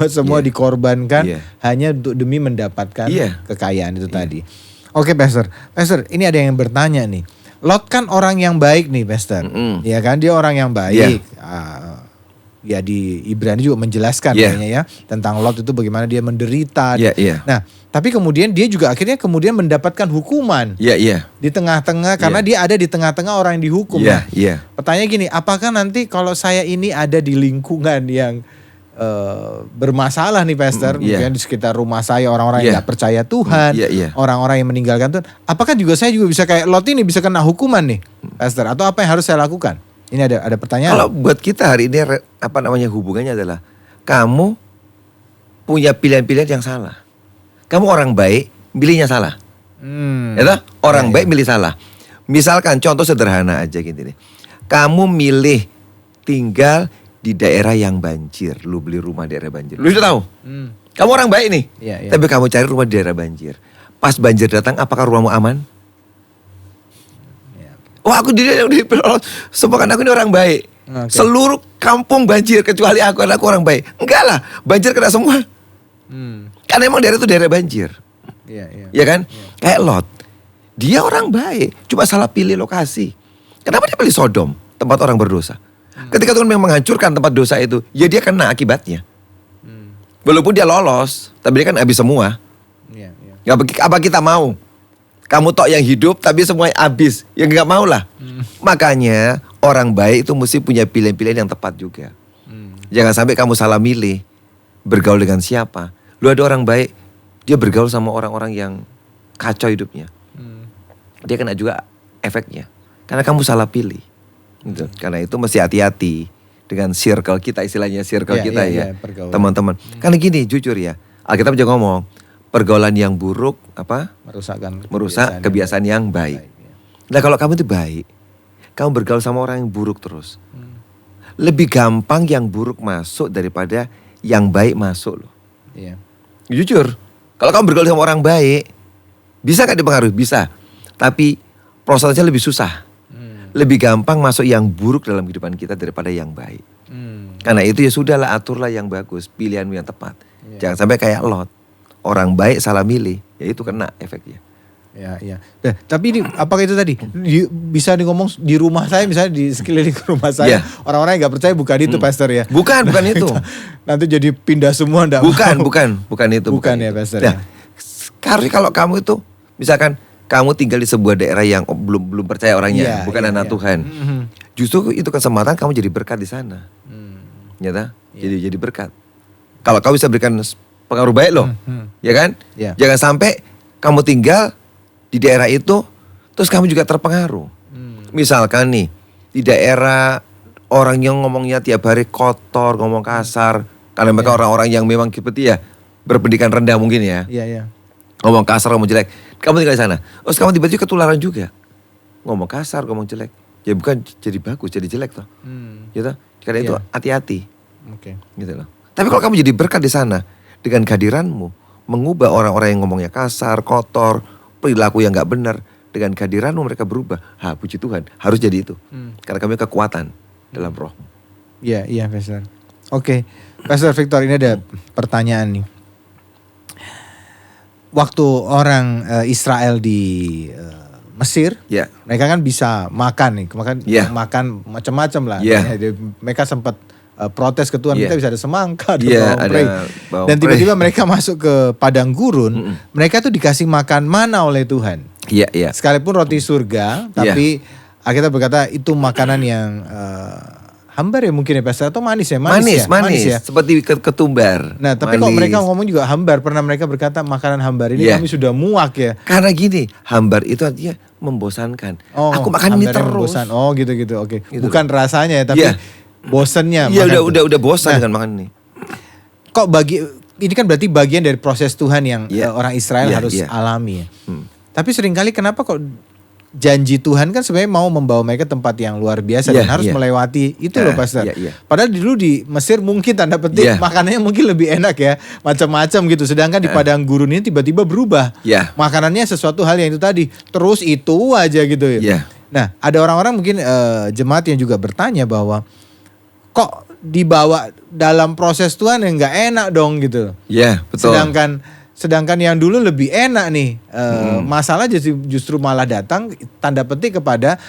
semua dikorbankan hanya demi mendapatkan kekayaan itu tadi. Oke Pastor, ini ada yang bertanya nih. Lot kan orang yang baik nih Pastor. Ya kan, dia orang yang baik. Ya di Ibrani juga menjelaskan kayaknya ya tentang Lot itu bagaimana dia menderita. Nah, tapi kemudian dia juga akhirnya kemudian mendapatkan hukuman. Di tengah-tengah karena dia ada di tengah-tengah orang yang dihukum. Pertanyaan gini, apakah nanti kalau saya ini ada di lingkungan yang bermasalah nih Pastor, mungkin di sekitar rumah saya orang-orang yang gak percaya Tuhan, orang-orang yang meninggalkan Tuhan, apakah saya juga bisa kayak Lot ini bisa kena hukuman nih Pastor, atau apa yang harus saya lakukan? Ini ada pertanyaan. Kalau buat kita hari ini hubungannya adalah kamu punya pilihan-pilihan yang salah. Kamu orang baik, milihnya salah. Orang baik milih salah. Misalkan contoh sederhana aja gini nih. Kamu milih tinggal di daerah yang banjir, lu beli rumah di daerah banjir. Lu sudah tahu? Kamu orang baik nih. Tapi kamu cari rumah di daerah banjir. Pas banjir datang, apakah rumahmu aman? Wah, aku semua kan aku ini orang baik. Seluruh kampung banjir kecuali aku orang baik. Enggak lah, banjir kena semua. Karena emang daerah itu daerah banjir. Ya kan? Kayak Lot. Dia orang baik, cuma salah pilih lokasi. Kenapa dia pilih Sodom, tempat orang berdosa? Ketika Tuhan memang menghancurkan tempat dosa itu, ya dia kena akibatnya. Walaupun dia lolos, tapi dia kan habis semua. Apa kita mau? Kamu tok yang hidup tapi semuanya habis. Ya gak mau lah. Makanya orang baik itu mesti punya pilihan-pilihan yang tepat juga. Jangan sampai kamu salah milih. Bergaul dengan siapa. Lu ada orang baik, dia bergaul sama orang-orang yang kacau hidupnya. Dia kena juga efeknya. Karena kamu salah pilih. Gitu. Karena itu mesti hati-hati dengan circle kita, istilahnya circle kita ya. Teman-teman. Karena gini, jujur ya. Alkitab juga ngomong, pergaulan yang buruk merusak kebiasaan yang baik. Nah, kalau kamu itu baik, kamu bergaul sama orang yang buruk terus. Lebih gampang yang buruk masuk daripada yang baik masuk loh. Jujur, kalau kamu bergaul sama orang baik, bisa gak dipengaruhi? Bisa. Tapi prosesnya lebih susah. Lebih gampang masuk yang buruk dalam kehidupan kita daripada yang baik. Karena itu ya sudahlah, aturlah yang bagus, pilihanmu yang tepat. Jangan sampai kayak Lot. Orang baik salah milih, ya itu kena efeknya. Nah, tapi ini apakah itu tadi bisa ngomong di rumah saya, misalnya di sekeliling rumah saya, orang-orang yang nggak percaya bukan itu Pastor ya? Bukan itu. Nanti jadi pindah semua enggak? Bukan itu. Bukan ya Pastor. Nah, karena kalau kamu itu, misalkan kamu tinggal di sebuah daerah yang belum percaya orangnya, bukan anak Tuhan. Justru itu kesempatan kamu jadi berkat di sana. Nyata, jadi berkat. Kalau kamu bisa berikan pengaruh baik loh, ya kan? Jangan sampai kamu tinggal di daerah itu, terus kamu juga terpengaruh. Misalkan nih, di daerah orang yang ngomongnya tiap hari kotor, ngomong kasar, karena mereka orang-orang yang memang seperti ya berpendidikan rendah mungkin ya. Ngomong kasar, ngomong jelek. Kamu tinggal di sana, terus kamu tiba-tiba ketularan juga. Ngomong kasar, ngomong jelek. Ya bukan jadi bagus, jadi jelek toh. Gitu. Karena itu hati-hati. Gitu loh. Tapi kalau kamu jadi berkat di sana, dengan kehadiranmu mengubah orang-orang yang ngomongnya kasar, kotor, perilaku yang gak benar, dengan kehadiranmu mereka berubah. Puji Tuhan, harus jadi itu. Karena kami kekuatan dalam roh. Iya Pastor. Oke, Pastor Victor, ini ada pertanyaan nih. Waktu orang Israel di Mesir, mereka kan bisa makan nih, makan macam-macam lah. Mereka sempat protes ke Tuhan, kita bisa ada semangka, dan tiba-tiba mereka masuk ke padang gurun, mereka tuh dikasih makan mana oleh Tuhan. Sekalipun roti surga, tapi kita berkata itu makanan yang hambar ya mungkin ya Pastor, atau manis ya? Manis ya? Seperti ketumbar. Nah tapi kalau mereka ngomong juga hambar, pernah mereka berkata makanan hambar ini kami sudah muak ya. Karena gini, hambar itu artinya membosankan. Aku makan ini terus. Oh gitu-gitu, oke. Gitu. Bukan rasanya ya, tapi bosennya. Iya udah bosan dengan makan ini. Kok ini kan berarti bagian dari proses Tuhan yang orang Israel harus alami ya. Tapi seringkali kenapa kok janji Tuhan kan sebenarnya mau membawa mereka ke tempat yang luar biasa dan harus melewati itu loh Pastor. Padahal dulu di Mesir mungkin tanda petik makanannya mungkin lebih enak ya, macam-macam gitu. Sedangkan di padang gurun ini tiba-tiba berubah. Makanannya sesuatu hal yang itu tadi, terus itu aja gitu ya. Nah, ada orang-orang mungkin jemaat yang juga bertanya bahwa kok dibawa dalam proses Tuhan yang nggak enak dong gitu. Iya, betul. Sedangkan yang dulu lebih enak nih, masalah justru malah datang tanda petik kepada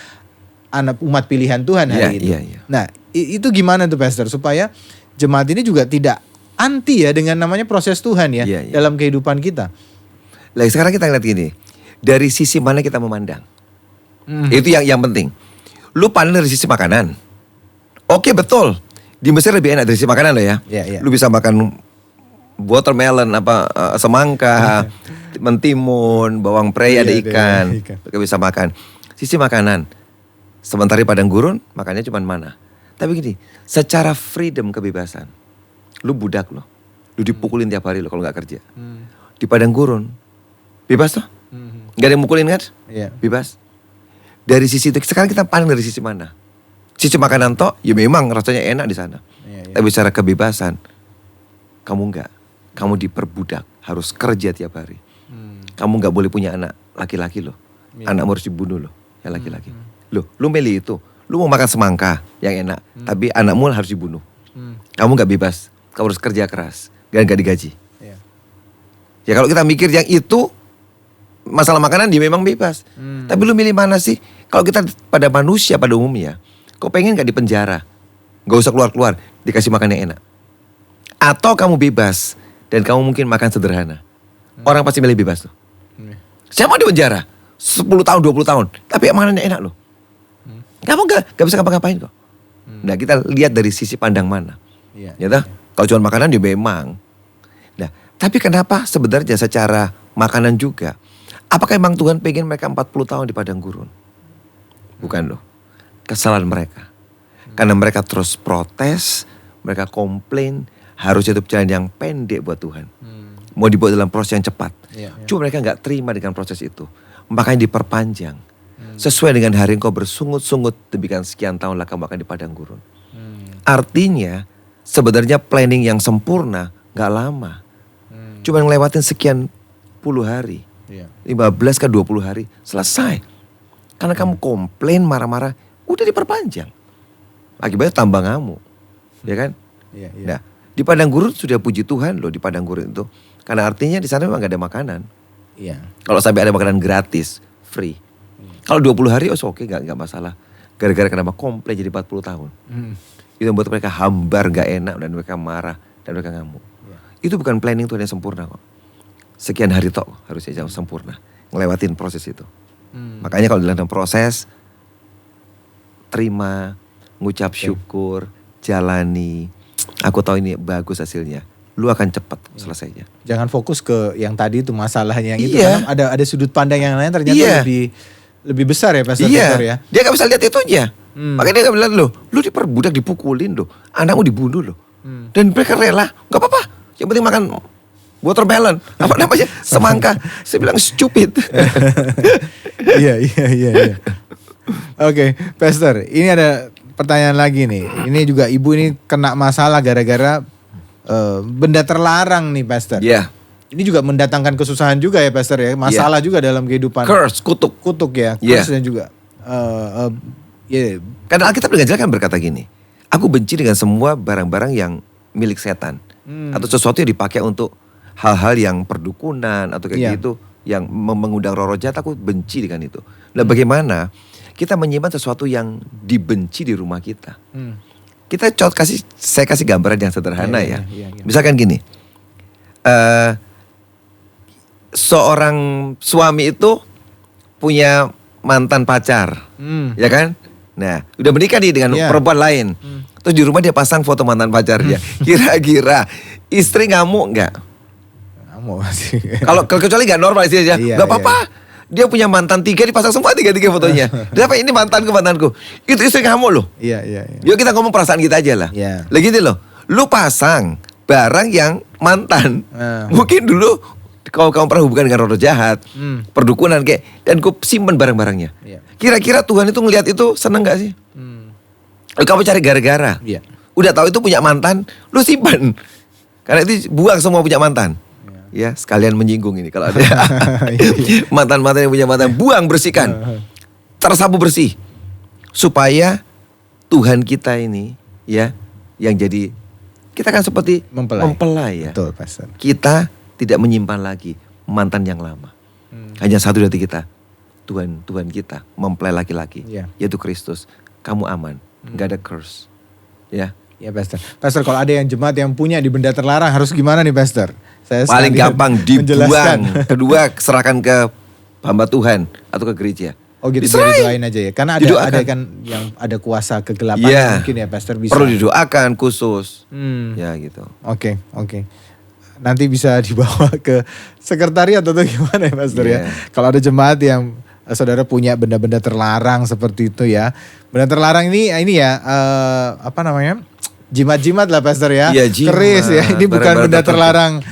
anak umat pilihan Tuhan hari ini. Nah itu gimana tuh Pastor supaya jemaat ini juga tidak anti ya dengan namanya proses Tuhan ya dalam kehidupan kita. Lah sekarang kita lihat gini, dari sisi mana kita memandang, itu yang penting. Lu pandang dari sisi makanan, oke betul. Di Mesir lebih enak dari sisi makanan lo ya. Lu bisa makan watermelon, semangka, mentimun, bawang prei, ada ikan. Mereka bisa makan. Sisi makanan. Sementara di padang gurun makannya cuma mana. Tapi gini, secara freedom kebebasan. Lu budak lo. Lu dipukulin tiap hari lo kalau gak kerja. Di padang gurun bebas toh? Gak ada yang mukulin kan? Bebas. Dari sisi itu sekarang kita pandang dari sisi mana? Sisi makanan toh, ya memang rasanya enak di sana. Tapi secara kebebasan, kamu enggak. Kamu diperbudak, harus kerja tiap hari. Kamu enggak boleh punya anak laki-laki loh. Anakmu harus dibunuh loh, yang laki-laki. Loh, lu milih itu. Lu mau makan semangka yang enak, tapi anakmu harus dibunuh. Kamu enggak bebas, kamu harus kerja keras, enggak digaji. Ya kalau kita mikir yang itu, masalah makanan dia memang bebas. Tapi lu milih mana sih? Kalau kita pada manusia pada umumnya, kau pengen gak di penjara, gak usah keluar-keluar, dikasih makan yang enak. Atau kamu bebas dan kamu mungkin makan sederhana. Orang pasti milih bebas tuh. Siapa di penjara? 10 tahun, 20 tahun. Tapi makanannya enak loh. Kamu gak bisa ngapa-ngapain kok. Nah kita lihat dari sisi pandang mana. Kalau cuma makanan ya memang. Nah tapi kenapa sebenarnya secara makanan juga. Apakah emang Tuhan pengen mereka 40 tahun di padang gurun? Bukan loh. Kesalahan mereka. Karena mereka terus protes, mereka komplain, harus hidup jalan yang pendek buat Tuhan. Mau dibuat dalam proses yang cepat. Cuma mereka gak terima dengan proses itu. Makanya diperpanjang. Sesuai dengan hari engkau bersungut-sungut demikian sekian tahun lah kamu akan di padang gurun. Artinya sebenarnya planning yang sempurna gak lama. Cuma ngelewatin sekian puluh hari. 15 ke 20 hari selesai. Karena kamu komplain, marah-marah, udah diperpanjang. Akibatnya tambah ngamuk. Ya kan? Nah, di padang gurun sudah puji Tuhan loh di padang gurun itu. Karena artinya di sana memang gak ada makanan. Kalau sampai ada makanan gratis, free. Kalau 20 hari oke, gak masalah. Gara-gara kenapa komplain jadi 40 tahun. Itu membuat mereka hambar gak enak dan mereka marah dan mereka ngamuk. Itu bukan planning Tuhan yang sempurna kok. Sekian hari tok harusnya jauh sempurna. Ngelewatin proses itu. Makanya kalau dalam proses, terima, ngucap syukur, jalani. Aku tahu ini bagus hasilnya. Lu akan cepat selesainya. Jangan fokus ke yang tadi itu masalahnya yang itu. Karena ada sudut pandang yang lain ternyata lebih besar ya Pastor Victor ya. Dia gak bisa lihat itunya. Makanya dia gak bilang lu diperbudak, dipukulin loh. Anakmu dibunuh loh. Dan mereka rela, gak apa-apa. Yang penting makan watermelon, apa namanya, semangka. Saya bilang stupid. Iya. Oke, Pastor, ini ada pertanyaan lagi nih. Ini juga ibu ini kena masalah gara-gara benda terlarang nih Pastor. Ini juga mendatangkan kesusahan juga ya Pastor ya. Masalah juga dalam kehidupan. Curse, kutuk ya. Curse juga. Karena Alkitab dengan jelas kan berkata gini. Aku benci dengan semua barang-barang yang milik setan. Atau sesuatu yang dipakai untuk hal-hal yang perdukunan atau kayak gitu. Yang mengundang roh-roh jahat, aku benci dengan itu. Nah bagaimana kita menyimpan sesuatu yang dibenci di rumah kita. Saya kasih gambaran yang sederhana ya. Misalkan gini. Seorang suami itu punya mantan pacar. Ya kan? Nah udah menikah nih dengan perempuan lain. Terus di rumah dia pasang foto mantan pacarnya. Kira-kira istri ngamuk nggak? Ngamuk sih. Kalau kecuali nggak normal sih ya, nggak apa-apa. Dia punya mantan 3, dipasang semua 3 fotonya. Dia apa, ini mantanku. Itu istri kamu loh. Iya. Yuk kita ngomong perasaan kita aja lah. Iya. Lagi gitu loh. Lu pasang barang yang mantan. Mungkin dulu kalau kamu pernah hubungan dengan roh jahat, perdukunan kayak, dan kau simpen barang-barangnya. Iya. Kira-kira Tuhan itu ngelihat itu seneng gak sih? Kamu cari gara-gara. Iya. Udah tahu itu punya mantan, lu simpan. Karena itu buang semua punya mantan. Ya, sekalian menyinggung ini kalau ada mantan-mantan yang punya mantan, buang, bersihkan. Tersapu bersih. Supaya Tuhan kita ini ya yang jadi, kita kan seperti mempelai ya. Betul, Pastor. Kita tidak menyimpan lagi mantan yang lama. Hanya satu dari kita. Tuhan kita mempelai laki-laki, yaitu Kristus. Kamu aman, nggak ada curse. Ya. Ya, Pastor. Pastor, kalau ada yang jemaat yang punya di benda terlarang harus gimana nih, Pastor? Saya paling gampang dibuang. Kedua, serahkan ke hamba Tuhan atau ke gereja. Oh gitu, didoain aja ya. Karena ada kan yang ada kuasa kegelapan mungkin ya, Pastor, bisa. Perlu didoakan khusus. Ya gitu. Oke. Nanti bisa dibawa ke sekretariat atau gimana ya, Pastor ya. Kalau ada jemaat yang saudara punya benda-benda terlarang seperti itu ya. Benda terlarang ini ya apa namanya? Jimat-jimat lah, Pastor ya. Keris ya. Ini bukan benda terlarang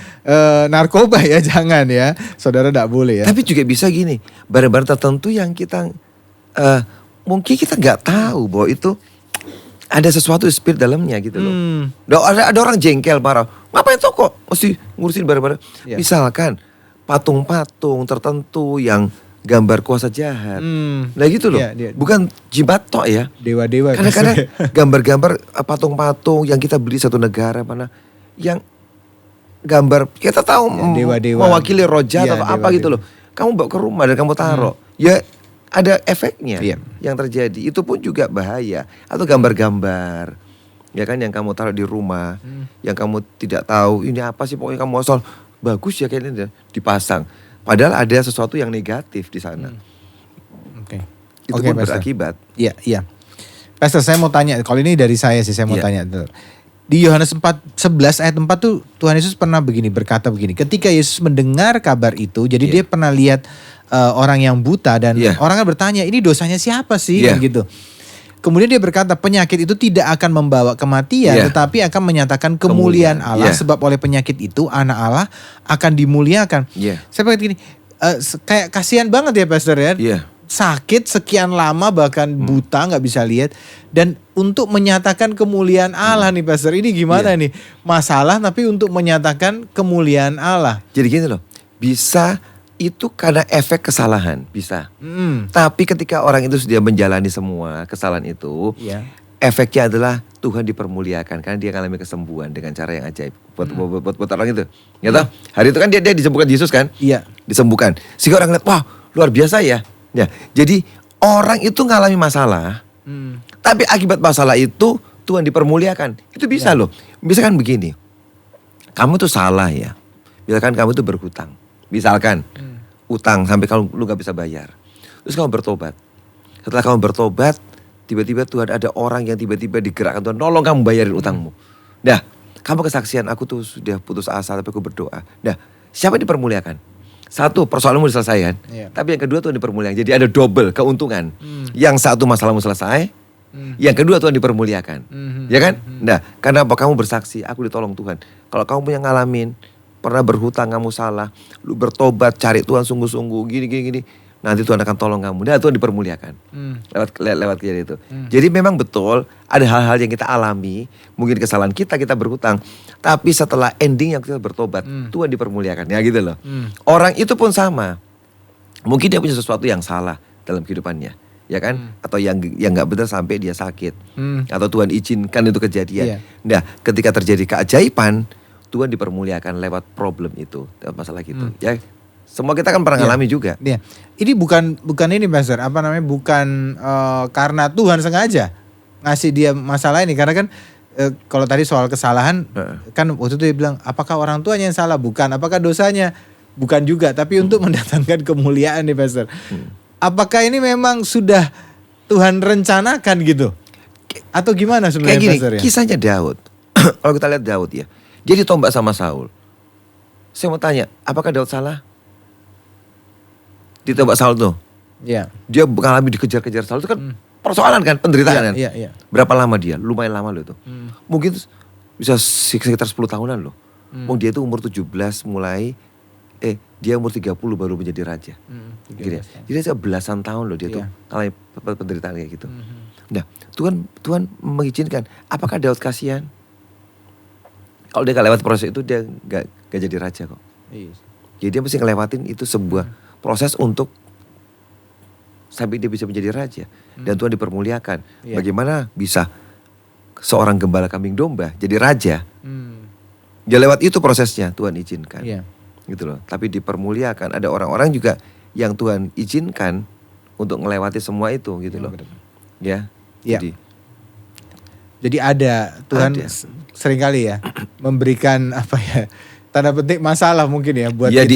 narkoba ya, jangan ya. Saudara tidak boleh ya. Tapi juga bisa gini, barang-barang tertentu yang kita mungkin kita nggak tahu bahwa itu ada sesuatu spirit dalamnya gitu loh. Ada orang jengkel marah. Ngapain kok mesti ngurusin barang-barang? Misalkan patung-patung tertentu yang gambar kuasa jahat. Nah gitu loh. Bukan jimat tok ya. Dewa-dewa. Kadang-kadang gambar-gambar patung-patung yang kita beli satu negara mana yang gambar kita tahu dewa-dewa mewakili roh jahat atau apa gitu loh. Kamu bawa ke rumah dan kamu taruh. Ya ada efeknya yang terjadi. Itu pun juga bahaya. Atau gambar-gambar ya kan yang kamu taruh di rumah, yang kamu tidak tahu ini apa sih, pokoknya kamu asal bagus ya kayaknya dipasang. Padahal ada sesuatu yang negatif di sana. Itu pun berakibat. Iya. Pastor, saya mau tanya, kalau ini dari saya sih, saya mau tanya. Di Yohanes 4:11 ayat 4 tuh Tuhan Yesus pernah berkata begini. Ketika Yesus mendengar kabar itu, jadi dia pernah lihat orang yang buta dan orangnya bertanya, ini dosanya siapa sih? Gitu. Kemudian dia berkata, penyakit itu tidak akan membawa kematian, tetapi akan menyatakan kemuliaan Allah. Sebab oleh penyakit itu anak Allah akan dimuliakan. Saya pikir gini, kayak kasihan banget ya, Pastor ya. Sakit sekian lama, bahkan buta, gak bisa lihat. Dan untuk menyatakan kemuliaan Allah nih, Pastor, ini gimana nih? Masalah tapi untuk menyatakan kemuliaan Allah. Jadi gini loh, bisa itu karena efek kesalahan, bisa. Tapi ketika orang itu sudah menjalani semua kesalahan itu, efeknya adalah Tuhan dipermuliakan karena dia mengalami kesembuhan dengan cara yang ajaib buat orang itu. Ya toh? Hari itu kan dia disembuhkan Yesus kan? Disembuhkan. Sehingga orang lihat, wah luar biasa ya. Ya, jadi orang itu mengalami masalah, tapi akibat masalah itu Tuhan dipermuliakan. Itu bisa loh. Misalkan begini, kamu tuh salah ya. Misalkan kamu tuh berhutang. Misalkan utang sampai kalau lu gak bisa bayar. Terus kamu bertobat. Setelah kamu bertobat, tiba-tiba Tuhan ada orang yang tiba-tiba digerakkan Tuhan, nolong kamu bayarin utangmu. Nah, kamu kesaksian, aku tuh sudah putus asa tapi aku berdoa. Nah, siapa yang dipermuliakan? Satu, persoalanmu diselesaikan. Tapi yang kedua Tuhan dipermuliakan. Jadi ada double keuntungan. Yang satu, masalahmu selesai. Yang kedua, Tuhan dipermuliakan. Ya kan? Nah, karena apa? Kamu bersaksi, aku ditolong Tuhan. Kalau kamu punya ngalamin pernah berhutang, kamu salah, lu bertobat, cari Tuhan sungguh-sungguh, gini, nanti Tuhan akan tolong kamu. Dan Tuhan dipermuliakan lewat kejadian itu. Jadi memang betul ada hal-hal yang kita alami, mungkin kesalahan kita berhutang, tapi setelah ending yang kita bertobat, Tuhan dipermuliakan. Ya gitu loh. Orang itu pun sama, mungkin dia punya sesuatu yang salah dalam kehidupannya, ya kan? Atau yang nggak benar sampai dia sakit, atau Tuhan izinkan itu kejadian. Nah, ketika terjadi keajaiban, Tuhan dipermuliakan lewat problem itu, lewat masalah gitu. Ya, semua kita kan pernah ngalami juga. Ini bukan ini, Pastor, apa namanya? Bukan karena Tuhan sengaja ngasih dia masalah ini, karena kan kalau tadi soal kesalahan, kan waktu itu dia bilang, apakah orang tuanya yang salah? Bukan. Apakah dosanya? Bukan juga. Tapi untuk mendatangkan kemuliaan nih, Pastor. Apakah ini memang sudah Tuhan rencanakan gitu? Atau gimana sebenarnya, kayak gini, Pastor ya? Kisahnya Daud. Kalau kita lihat Daud ya, dia ditombak sama Saul. Saya mau tanya, apakah Daud salah? ditembak Saul tuh. Iya. Dia mengalami dikejar-kejar Saul itu kan persoalan kan, penderitaan kan. Iya. Berapa lama dia? Lumayan lama loh itu. Mungkin bisa sekitar 10 tahunan loh. Dia itu umur 17 mulai dia umur 30 baru menjadi raja. Gitu ya. Jadi belasan tahun loh dia tuh alami penderitaan kayak gitu. Nah, Tuhan mengizinkan. Apakah Daud kasihan? Kalau dia gak lewat proses itu dia gak jadi raja kok. Jadi dia mesti ngelewatin itu sebuah proses untuk sampai dia bisa menjadi raja. Dan Tuhan dipermuliakan. Bagaimana bisa seorang gembala kambing domba jadi raja? Dia lewat itu prosesnya, Tuhan izinkan. Gitu loh. Tapi dipermuliakan. Ada orang-orang juga yang Tuhan izinkan untuk melewati semua itu gitu loh. Jadi ada Tuhan seringkali ya memberikan tanda petik masalah mungkin ya buat kita.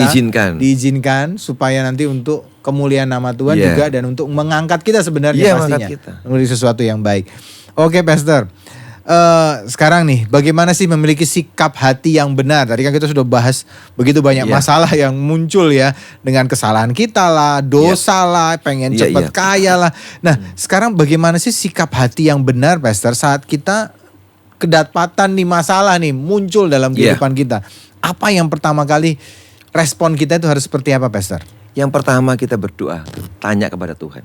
Diizinkan supaya nanti untuk kemuliaan nama Tuhan juga dan untuk mengangkat kita sebenarnya pastinya. Menjadi sesuatu yang baik. Oke, Pastor. Sekarang nih, bagaimana sih memiliki sikap hati yang benar? Tadi kan kita sudah bahas begitu banyak masalah yang muncul ya, dengan kesalahan kita lah, dosa lah, pengen cepat kaya lah. Nah, sekarang bagaimana sih sikap hati yang benar, Pastor, saat kita kedapatan nih masalah nih muncul dalam kehidupan kita? Apa yang pertama kali respon kita itu harus seperti apa, Pastor? Yang pertama kita berdoa, tanya kepada Tuhan.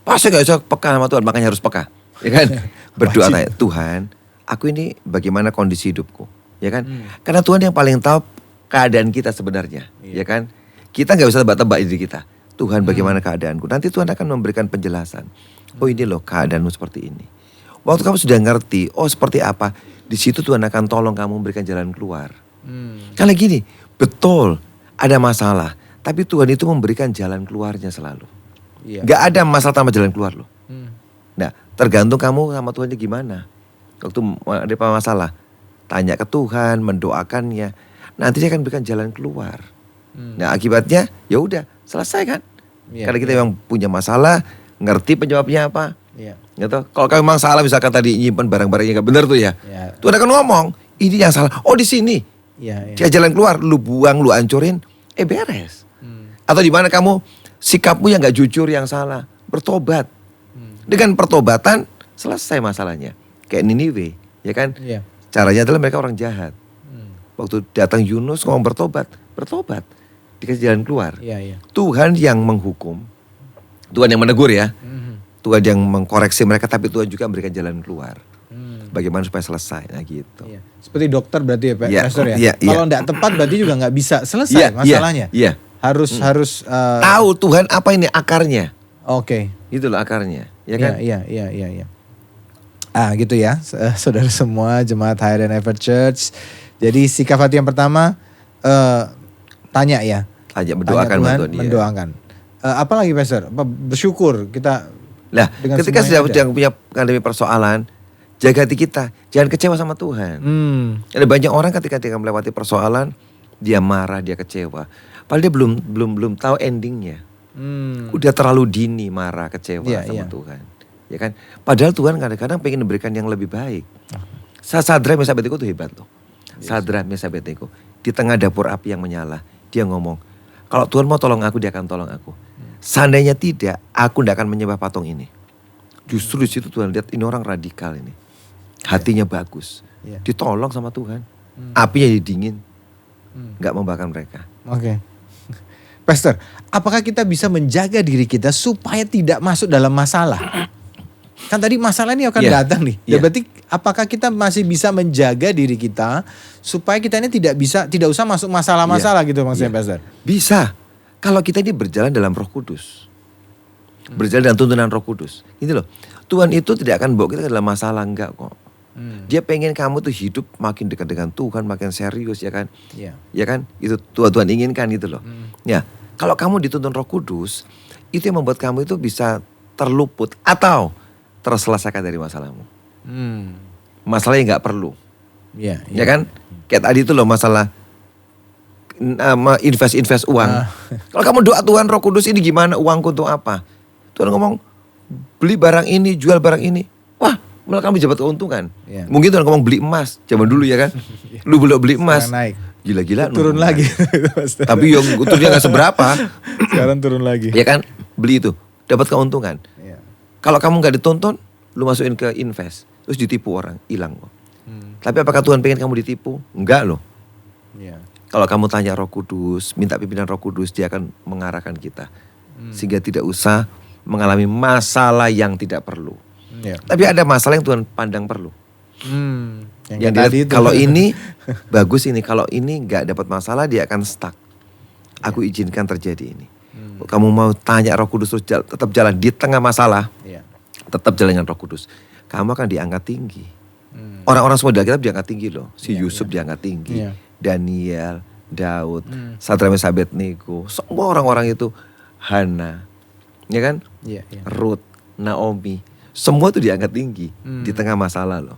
Pasti gak bisa peka sama Tuhan, makanya harus peka. Ya kan? Berdoa tanya, Tuhan, aku ini bagaimana kondisi hidupku? Ya kan? Karena Tuhan yang paling tahu keadaan kita sebenarnya. Ya kan? Kita gak bisa tebak-tebak diri kita. Tuhan, bagaimana keadaanku? Nanti Tuhan akan memberikan penjelasan. Oh, ini loh keadaanmu seperti ini. Waktu kamu sudah ngerti, oh seperti apa, di situ Tuhan akan tolong kamu memberikan jalan keluar. Karena gini, betul ada masalah, tapi Tuhan itu memberikan jalan keluarnya selalu. Gak ada masalah tanpa jalan keluar loh. Nah, tergantung kamu sama Tuhannya gimana. Waktu ada masalah, tanya ke Tuhan, mendoakannya, nanti dia akan berikan jalan keluar. Nah, akibatnya ya udah selesai kan? Karena kita memang punya masalah, ngerti penyebabnya apa. Gitu. Kalau kamu memang salah, misalkan tadi nyimpen barang-barangnya gak benar tuh ya, Tuhan akan ngomong, ini yang salah. Oh, di sini. Dia jalan keluar, lu buang, lu hancurin, beres. Atau di mana kamu sikapmu yang gak jujur yang salah, bertobat. Dengan pertobatan selesai masalahnya. Kayak Niniwe, ya kan? Caranya adalah mereka orang jahat. Waktu datang Yunus ngomong bertobat, dikasih jalan keluar. Tuhan yang menghukum, Tuhan yang menegur ya, Tuhan yang mengkoreksi mereka, tapi Tuhan juga memberikan jalan keluar. Bagaimana supaya selesai, nah gitu. Seperti dokter berarti ya Pak Pastor ya. Kalau tidak tepat berarti juga nggak bisa selesai masalahnya. Harus tahu Tuhan apa ini akarnya. Oke. Itulah akarnya, ya kan? Iya. Gitu ya, saudara semua jemaat Higher and Ever Church. Jadi sikap hati yang pertama tanya ya. Mendoakan Tuhan, mendoakan. Apalagi Pastor? Bersyukur kita. Nah, ketika sedang punya menghadapi persoalan, jaga hati kita, jangan kecewa sama Tuhan. Ada banyak orang ketika melewati persoalan, dia marah, dia kecewa. Padahal dia belum tahu endingnya. Udah terlalu dini marah, kecewa sama Tuhan. Ya kan? Padahal Tuhan kadang-kadang pengen memberikan yang lebih baik. Sadrak Mesach Abednego itu hebat loh. Sadrak Mesach Abednego di tengah dapur api yang menyala, dia ngomong, kalau Tuhan mau tolong aku, dia akan tolong aku. Seandainya tidak, aku tidak akan menyembah patung ini. Justru di situ Tuhan lihat ini orang radikal ini. Hatinya bagus. Ditolong sama Tuhan. Apinya jadi dingin. Gak membakar mereka. Oke. Pastor, apakah kita bisa menjaga diri kita supaya tidak masuk dalam masalah? Kan tadi masalah ini akan datang nih. Ya berarti apakah kita masih bisa menjaga diri kita supaya kita ini tidak usah masuk masalah-masalah gitu maksudnya Pastor? Bisa. Kalau kita ini berjalan dalam Roh Kudus. Berjalan dalam tuntunan Roh Kudus. Ini loh. Tuhan itu tidak akan bawa kita ke dalam masalah, enggak kok. Dia pengen kamu tuh hidup makin dekat dengan Tuhan, makin serius ya kan? Ya kan? Itu Tuhan inginkan gitu loh. Ya, kalau kamu dituntun Roh Kudus, itu yang membuat kamu itu bisa terluput atau terselesaikan dari masalahmu. Masalah yang nggak perlu. Ya kan? Kayak tadi itu loh masalah invest uang. Kalau kamu doa Tuhan Roh Kudus ini gimana, uangku untuk apa? Tuhan ngomong beli barang ini, jual barang ini. Wah, malah kamu dapat keuntungan. Mungkin Tuhan ngomong beli emas zaman dulu ya kan. Lu belum beli emas. gila-gila. Turun lagi. Tapi yang turunnya gak seberapa. Sekarang turun lagi. Ya kan, beli itu, dapat keuntungan. Ya. Kalau kamu gak ditonton, lu masukin ke invest, terus ditipu orang, hilang loh. Tapi apakah Tuhan pengen kamu ditipu? Enggak loh. Ya. Kalau kamu tanya Roh Kudus, minta pimpinan Roh Kudus, dia akan mengarahkan kita. Sehingga tidak usah mengalami masalah yang tidak perlu. Ya. Tapi ada masalah yang Tuhan pandang perlu. Yang dilihat, kalau ini bagus ini, kalau ini nggak dapat masalah dia akan stuck. Aku izinkan terjadi ini. Kamu mau tanya Roh Kudus terus tetap jalan di tengah masalah, tetap jalan dengan Roh Kudus. Kamu akan diangkat tinggi. Orang-orang semua di Alkitab diangkat tinggi loh. Si Yusuf diangkat tinggi, Daniel, Daud, Sadrak Mesak Abednego, semua orang-orang itu, Hana, ya kan, Ruth, Naomi, semua itu diangkat tinggi di tengah masalah loh.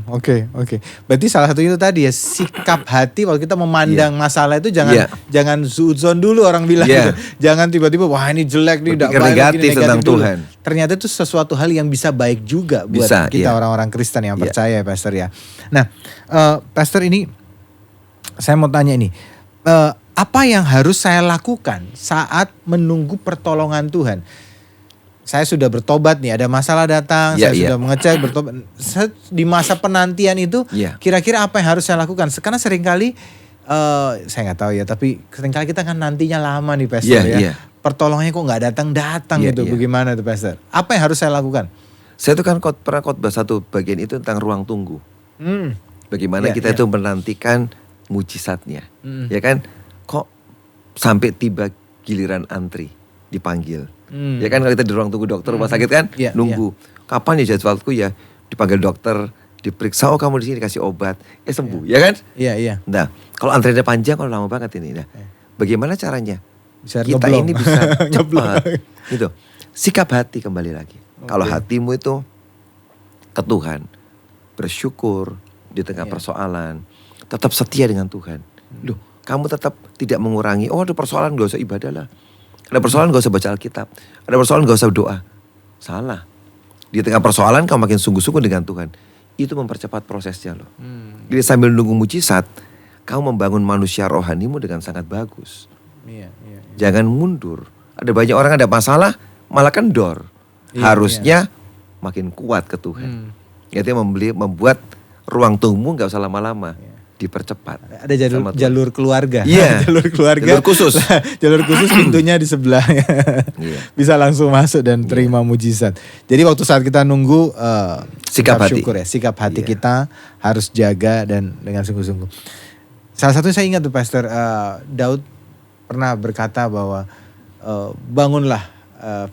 Oke. Berarti salah satu itu tadi ya, sikap hati waktu kita memandang masalah itu jangan suudzon dulu orang bilang gitu. Jangan tiba-tiba wah ini jelek nih, berpikir negatif tentang dulu. Tuhan. Ternyata itu sesuatu hal yang bisa baik juga buat kita orang-orang Kristen yang percaya ya Pastor ya. Nah, Pastor ini saya mau tanya ini, apa yang harus saya lakukan saat menunggu pertolongan Tuhan? Saya sudah bertobat nih, ada masalah datang, saya sudah mengecek bertobat. Di masa penantian itu, kira-kira apa yang harus saya lakukan? Karena seringkali, saya nggak tahu ya, tapi seringkali kita kan nantinya lama nih Pastor ya. Pertolongannya kok nggak datang gitu, bagaimana tuh Pastor? Apa yang harus saya lakukan? Saya tuh kan pernah khotbah satu bagian itu tentang ruang tunggu. Bagaimana kita itu menantikan mujizatnya, ya kan? Kok sampai tiba giliran antri, dipanggil. Ya kan kalau kita di ruang tunggu dokter rumah sakit kan nunggu kapan ya jadwalku ya, dipanggil dokter, diperiksa, oh kamu di sini dikasih obat, sembuh, ya kan? Iya. Nah, kalau antriannya panjang, kalau lama banget ini, nah, bagaimana caranya? Bisa kita ngeblong. ini bisa cepat, gitu. Sikap hati kembali lagi. Kalau hatimu itu ke Tuhan, bersyukur di tengah persoalan, tetap setia dengan Tuhan. Loh, kamu tetap tidak mengurangi. Oh, ada persoalan gak usah ibadah lah. Ada persoalan gak usah baca Alkitab. Ada persoalan gak usah doa. Salah. Di tengah persoalan kamu makin sungguh-sungguh dengan Tuhan. Itu mempercepat prosesnya loh. Jadi sambil nunggu mujizat, kamu membangun manusia rohanimu dengan sangat bagus. Jangan mundur. Ada banyak orang ada masalah, malah kendor. Harusnya makin kuat ke Tuhan. Itu membuat ruang tunggumu gak usah lama-lama. Dipercepat. Ada jalur keluarga. Jalur keluarga. Jalur khusus. Jalur khusus pintunya di sebelah. Bisa langsung masuk dan terima mujizat. Jadi waktu saat kita nunggu sikap hati. Syukur ya, sikap hati kita harus jaga dan dengan sungguh-sungguh. Salah satu saya ingat tuh Pastor, Daud pernah berkata bahwa bangunlah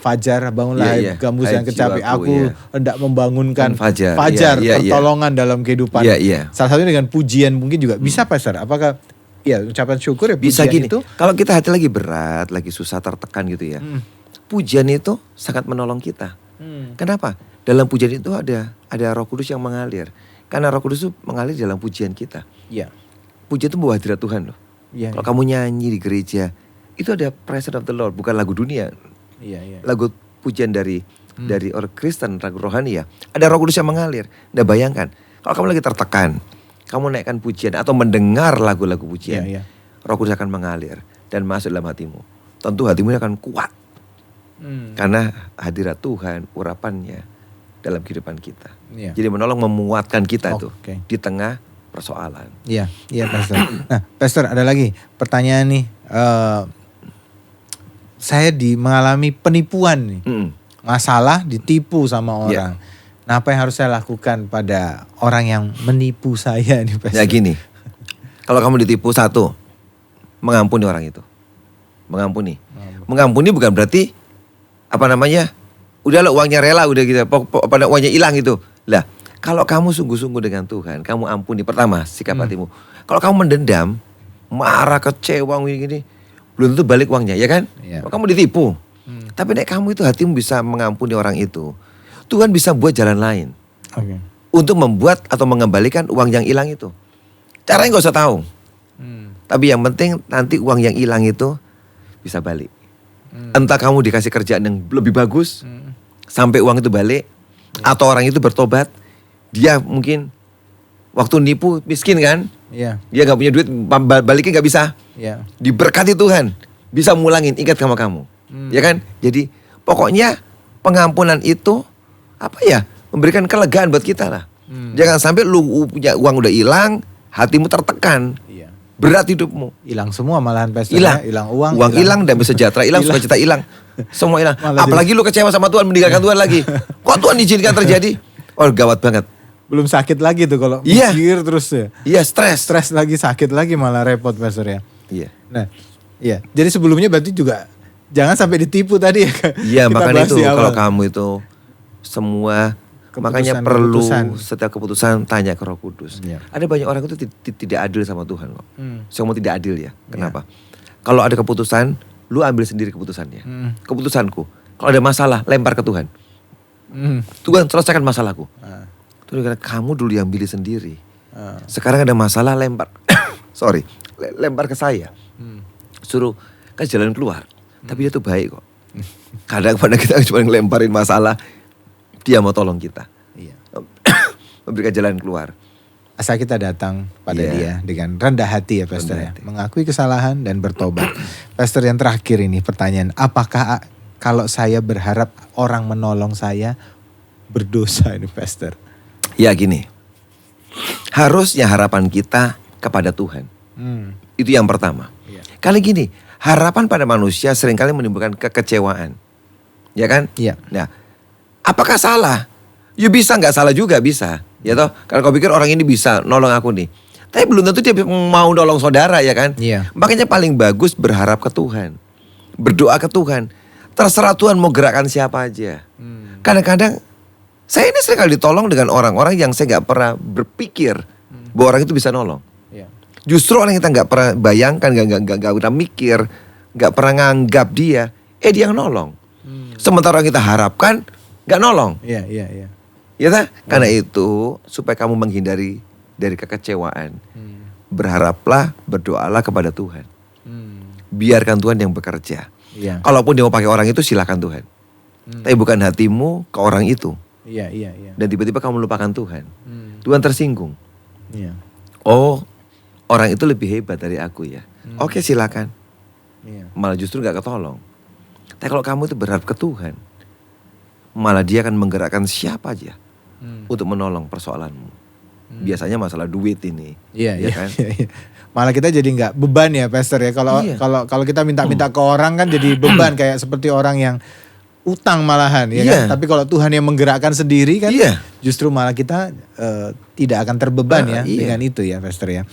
Fajar, bangunlah gambus yang kecapi. Aku hendak membangunkan Fajar pertolongan dalam kehidupan. Salah satunya dengan pujian mungkin juga bisa Pastor. Apakah ucapan syukur ya bisa gini itu? Kalau kita hati lagi berat, lagi susah, tertekan gitu ya, pujian itu sangat menolong kita. Kenapa? Dalam pujian itu ada Roh Kudus yang mengalir. Karena Roh Kudus itu mengalir dalam pujian kita. Pujian itu membawa hadirat Tuhan loh. Kalau kamu nyanyi di gereja, itu ada presence of the Lord, bukan lagu dunia. Lagu pujian dari orang Kristen, lagu rohani ya. Ada Roh Kudus yang mengalir. Nah bayangkan, kalau kamu lagi tertekan, kamu naikkan pujian atau mendengar lagu-lagu pujian, Roh Kudus akan mengalir dan masuk dalam hatimu. Tentu hatimu akan kuat. Karena hadirat Tuhan, urapannya dalam kehidupan kita. Jadi menolong memuatkan kita tuh di tengah persoalan. Iya Pastor. Nah Pastor ada lagi pertanyaan nih. Saya mengalami penipuan nih. Masalah ditipu sama orang. Nah apa yang harus saya lakukan pada orang yang menipu saya nih Pastor? Ya gini, kalau kamu ditipu, satu, mengampuni orang itu. Mengampuni bukan berarti udahlah uangnya rela, udah gitu, uangnya hilang gitu. Lah, kalau kamu sungguh-sungguh dengan Tuhan, kamu ampuni. Pertama, sikap hatimu. Kalau kamu mendendam, marah, kecewa gini, belum tentu balik uangnya, ya kan? Kalau kamu ditipu. Tapi nek kamu itu hatimu bisa mengampuni orang itu, Tuhan bisa buat jalan lain. Untuk membuat atau mengembalikan uang yang hilang itu. Caranya gak usah tahu. Tapi yang penting nanti uang yang hilang itu bisa balik. Entah kamu dikasih kerjaan yang lebih bagus, sampai uang itu balik, atau orang itu bertobat, dia mungkin Waktu nipu miskin kan? Iya. Dia gak punya duit, balikin gak bisa. Iya. Diberkati Tuhan, bisa mulangin, ingat sama kamu. Ya kan? Jadi pokoknya pengampunan itu memberikan kelegaan buat kita lah. Jangan sampai lu punya uang udah hilang, hatimu tertekan. Iya. Berat hidupmu. Hilang semua malahan Pastor. Hilang uang. Uang hilang dan sejahtera hilang, sukacita hilang. Semua hilang. Apalagi lu kecewa sama Tuhan, meninggalkan Tuhan lagi. Kok Tuhan izinkan terjadi? Oh, gawat banget. Belum sakit lagi tuh kalau mikir terus ya. Iya, stres. Stres lagi, sakit lagi, malah repot Pastor ya. Iya. Nah, iya. Jadi sebelumnya berarti juga jangan sampai ditipu tadi ya. Iya, makanya itu kalau kamu itu semua makanya perlu setiap keputusan tanya ke Roh Kudus. Iya. Ada banyak orang itu tidak adil sama Tuhan kok. Semua tidak adil ya. Kenapa? Kalau ada keputusan, lu ambil sendiri keputusannya. Keputusanku, kalau ada masalah lempar ke Tuhan. Tuhan selesaikan masalahku. Tuh karena kamu dulu yang pilih sendiri. Sekarang ada masalah lempar. Lempar ke saya. Suruh kasih jalan keluar. Tapi dia tuh baik kok. Kadang-kadang kita cuma ngelemparin masalah, dia mau tolong kita. Iya. Memberikan jalan keluar. Asal kita datang pada dia dengan rendah hati ya Pastor ya. Mengakui kesalahan dan bertobat. Pastor, yang terakhir ini pertanyaan. Apakah kalau saya berharap orang menolong saya berdosa ini Pastor? Ya gini, harusnya harapan kita kepada Tuhan. Itu yang pertama. Kali gini, harapan pada manusia seringkali menimbulkan kekecewaan. Ya kan? Iya. Nah, apakah salah? Ya bisa, gak salah juga bisa. Ya toh, kalau kau pikir orang ini bisa nolong aku nih. Tapi belum tentu dia mau nolong saudara ya kan? Iya. Makanya paling bagus berharap ke Tuhan. Berdoa ke Tuhan. Terserah Tuhan mau gerakkan siapa aja. Kadang-kadang saya ini sering kali ditolong dengan orang-orang yang saya gak pernah berpikir bahwa orang itu bisa nolong. Iya. Justru orang yang kita gak pernah bayangkan, gak pernah mikir, gak pernah nganggap dia yang nolong. Sementara yang kita harapkan gak nolong. Iya. Ya tak? Karena itu supaya kamu menghindari dari kekecewaan, berharaplah, berdoalah kepada Tuhan. Biarkan Tuhan yang bekerja. Iya. Kalaupun dia mau pakai orang itu silakan Tuhan. Tapi bukan hatimu ke orang itu. Iya. Dan tiba-tiba kamu lupakan Tuhan. Tuhan tersinggung. Iya. Oh, orang itu lebih hebat dari aku ya. Oke, silakan. Iya. Malah justru gak ketolong. Tapi kalau kamu itu berharap ke Tuhan, malah dia akan menggerakkan siapa aja untuk menolong persoalanmu. Biasanya masalah duit ini. Iya. Kan? Malah kita jadi nggak beban ya Pastor ya. Kalau kita minta ke orang kan jadi beban, kayak seperti orang yang utang malahan ya kan. Tapi kalau Tuhan yang menggerakkan sendiri kan, justru malah kita tidak akan terbeban dengan itu ya Pastor ya.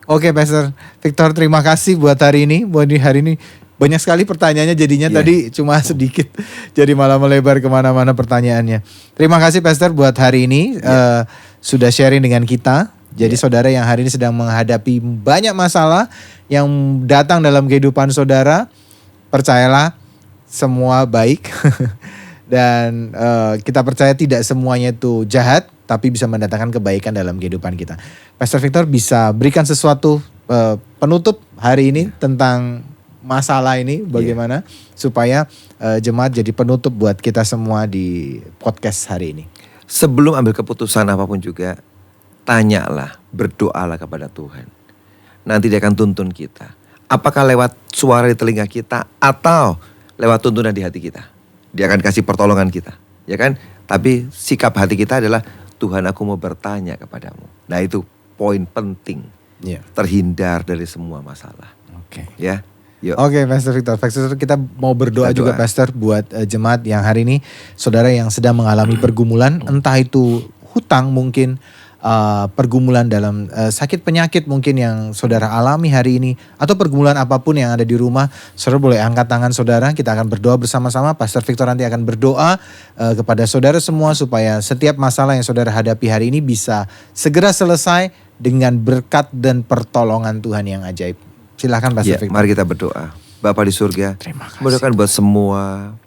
Oke Pastor Victor, terima kasih buat hari ini. Banyak sekali pertanyaannya jadinya tadi cuma sedikit. Jadi malah melebar kemana-mana pertanyaannya. Terima kasih Pastor buat hari ini sudah sharing dengan kita. Jadi saudara yang hari ini sedang menghadapi banyak masalah yang datang dalam kehidupan saudara, percayalah semua baik. Dan kita percaya tidak semuanya itu jahat, tapi bisa mendatangkan kebaikan dalam kehidupan kita. Pastor Victor bisa berikan sesuatu penutup hari ini tentang masalah ini bagaimana supaya jemaat jadi penutup buat kita semua di podcast hari ini. Sebelum ambil keputusan apapun juga, tanyalah, berdoalah kepada Tuhan. Nanti dia akan tuntun kita. Apakah lewat suara di telinga kita atau lewat tuntunan di hati kita. Dia akan kasih pertolongan kita, ya kan? Tapi sikap hati kita adalah, Tuhan aku mau bertanya kepadamu. Nah itu poin penting. Terhindar dari semua masalah. Oke. Ya. Oke, Pastor Victor. Pastor, kita mau berdoa juga Pastor buat jemaat yang hari ini, saudara yang sedang mengalami pergumulan, entah itu hutang mungkin, pergumulan dalam sakit penyakit mungkin yang saudara alami hari ini, atau pergumulan apapun yang ada di rumah. Saudara boleh angkat tangan saudara, kita akan berdoa bersama-sama. Pastor Victor nanti akan berdoa kepada saudara semua supaya setiap masalah yang saudara hadapi hari ini bisa segera selesai dengan berkat dan pertolongan Tuhan yang ajaib. Silakan Pastor Victor. Mari kita berdoa. Bapa di surga, terima kasih. Berdoakan buat semua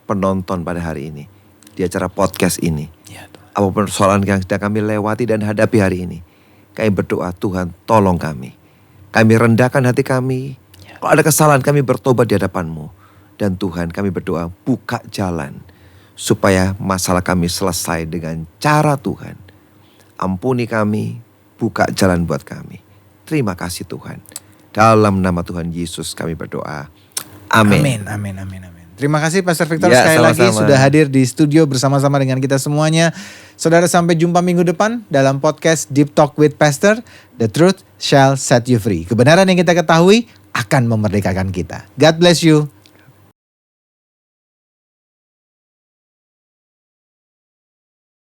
penonton pada hari ini di acara podcast ini. Apapun persoalan yang sedang kami lewati dan hadapi hari ini, kami berdoa Tuhan tolong kami. Kami rendahkan hati kami. Kalau ada kesalahan kami bertobat di hadapan-Mu. Dan Tuhan kami berdoa buka jalan supaya masalah kami selesai dengan cara Tuhan. Ampuni kami, buka jalan buat kami. Terima kasih Tuhan. Dalam nama Tuhan Yesus kami berdoa. Amin. Amin. Terima kasih Pastor Victor Ya, sekali lagi sama-sama. sudah hadir di studio bersama-sama dengan kita semuanya. Saudara, sampai jumpa minggu depan dalam podcast Deep Talk with Pastor. The truth shall set you free. Kebenaran yang kita ketahui akan memerdekakan kita. God bless you.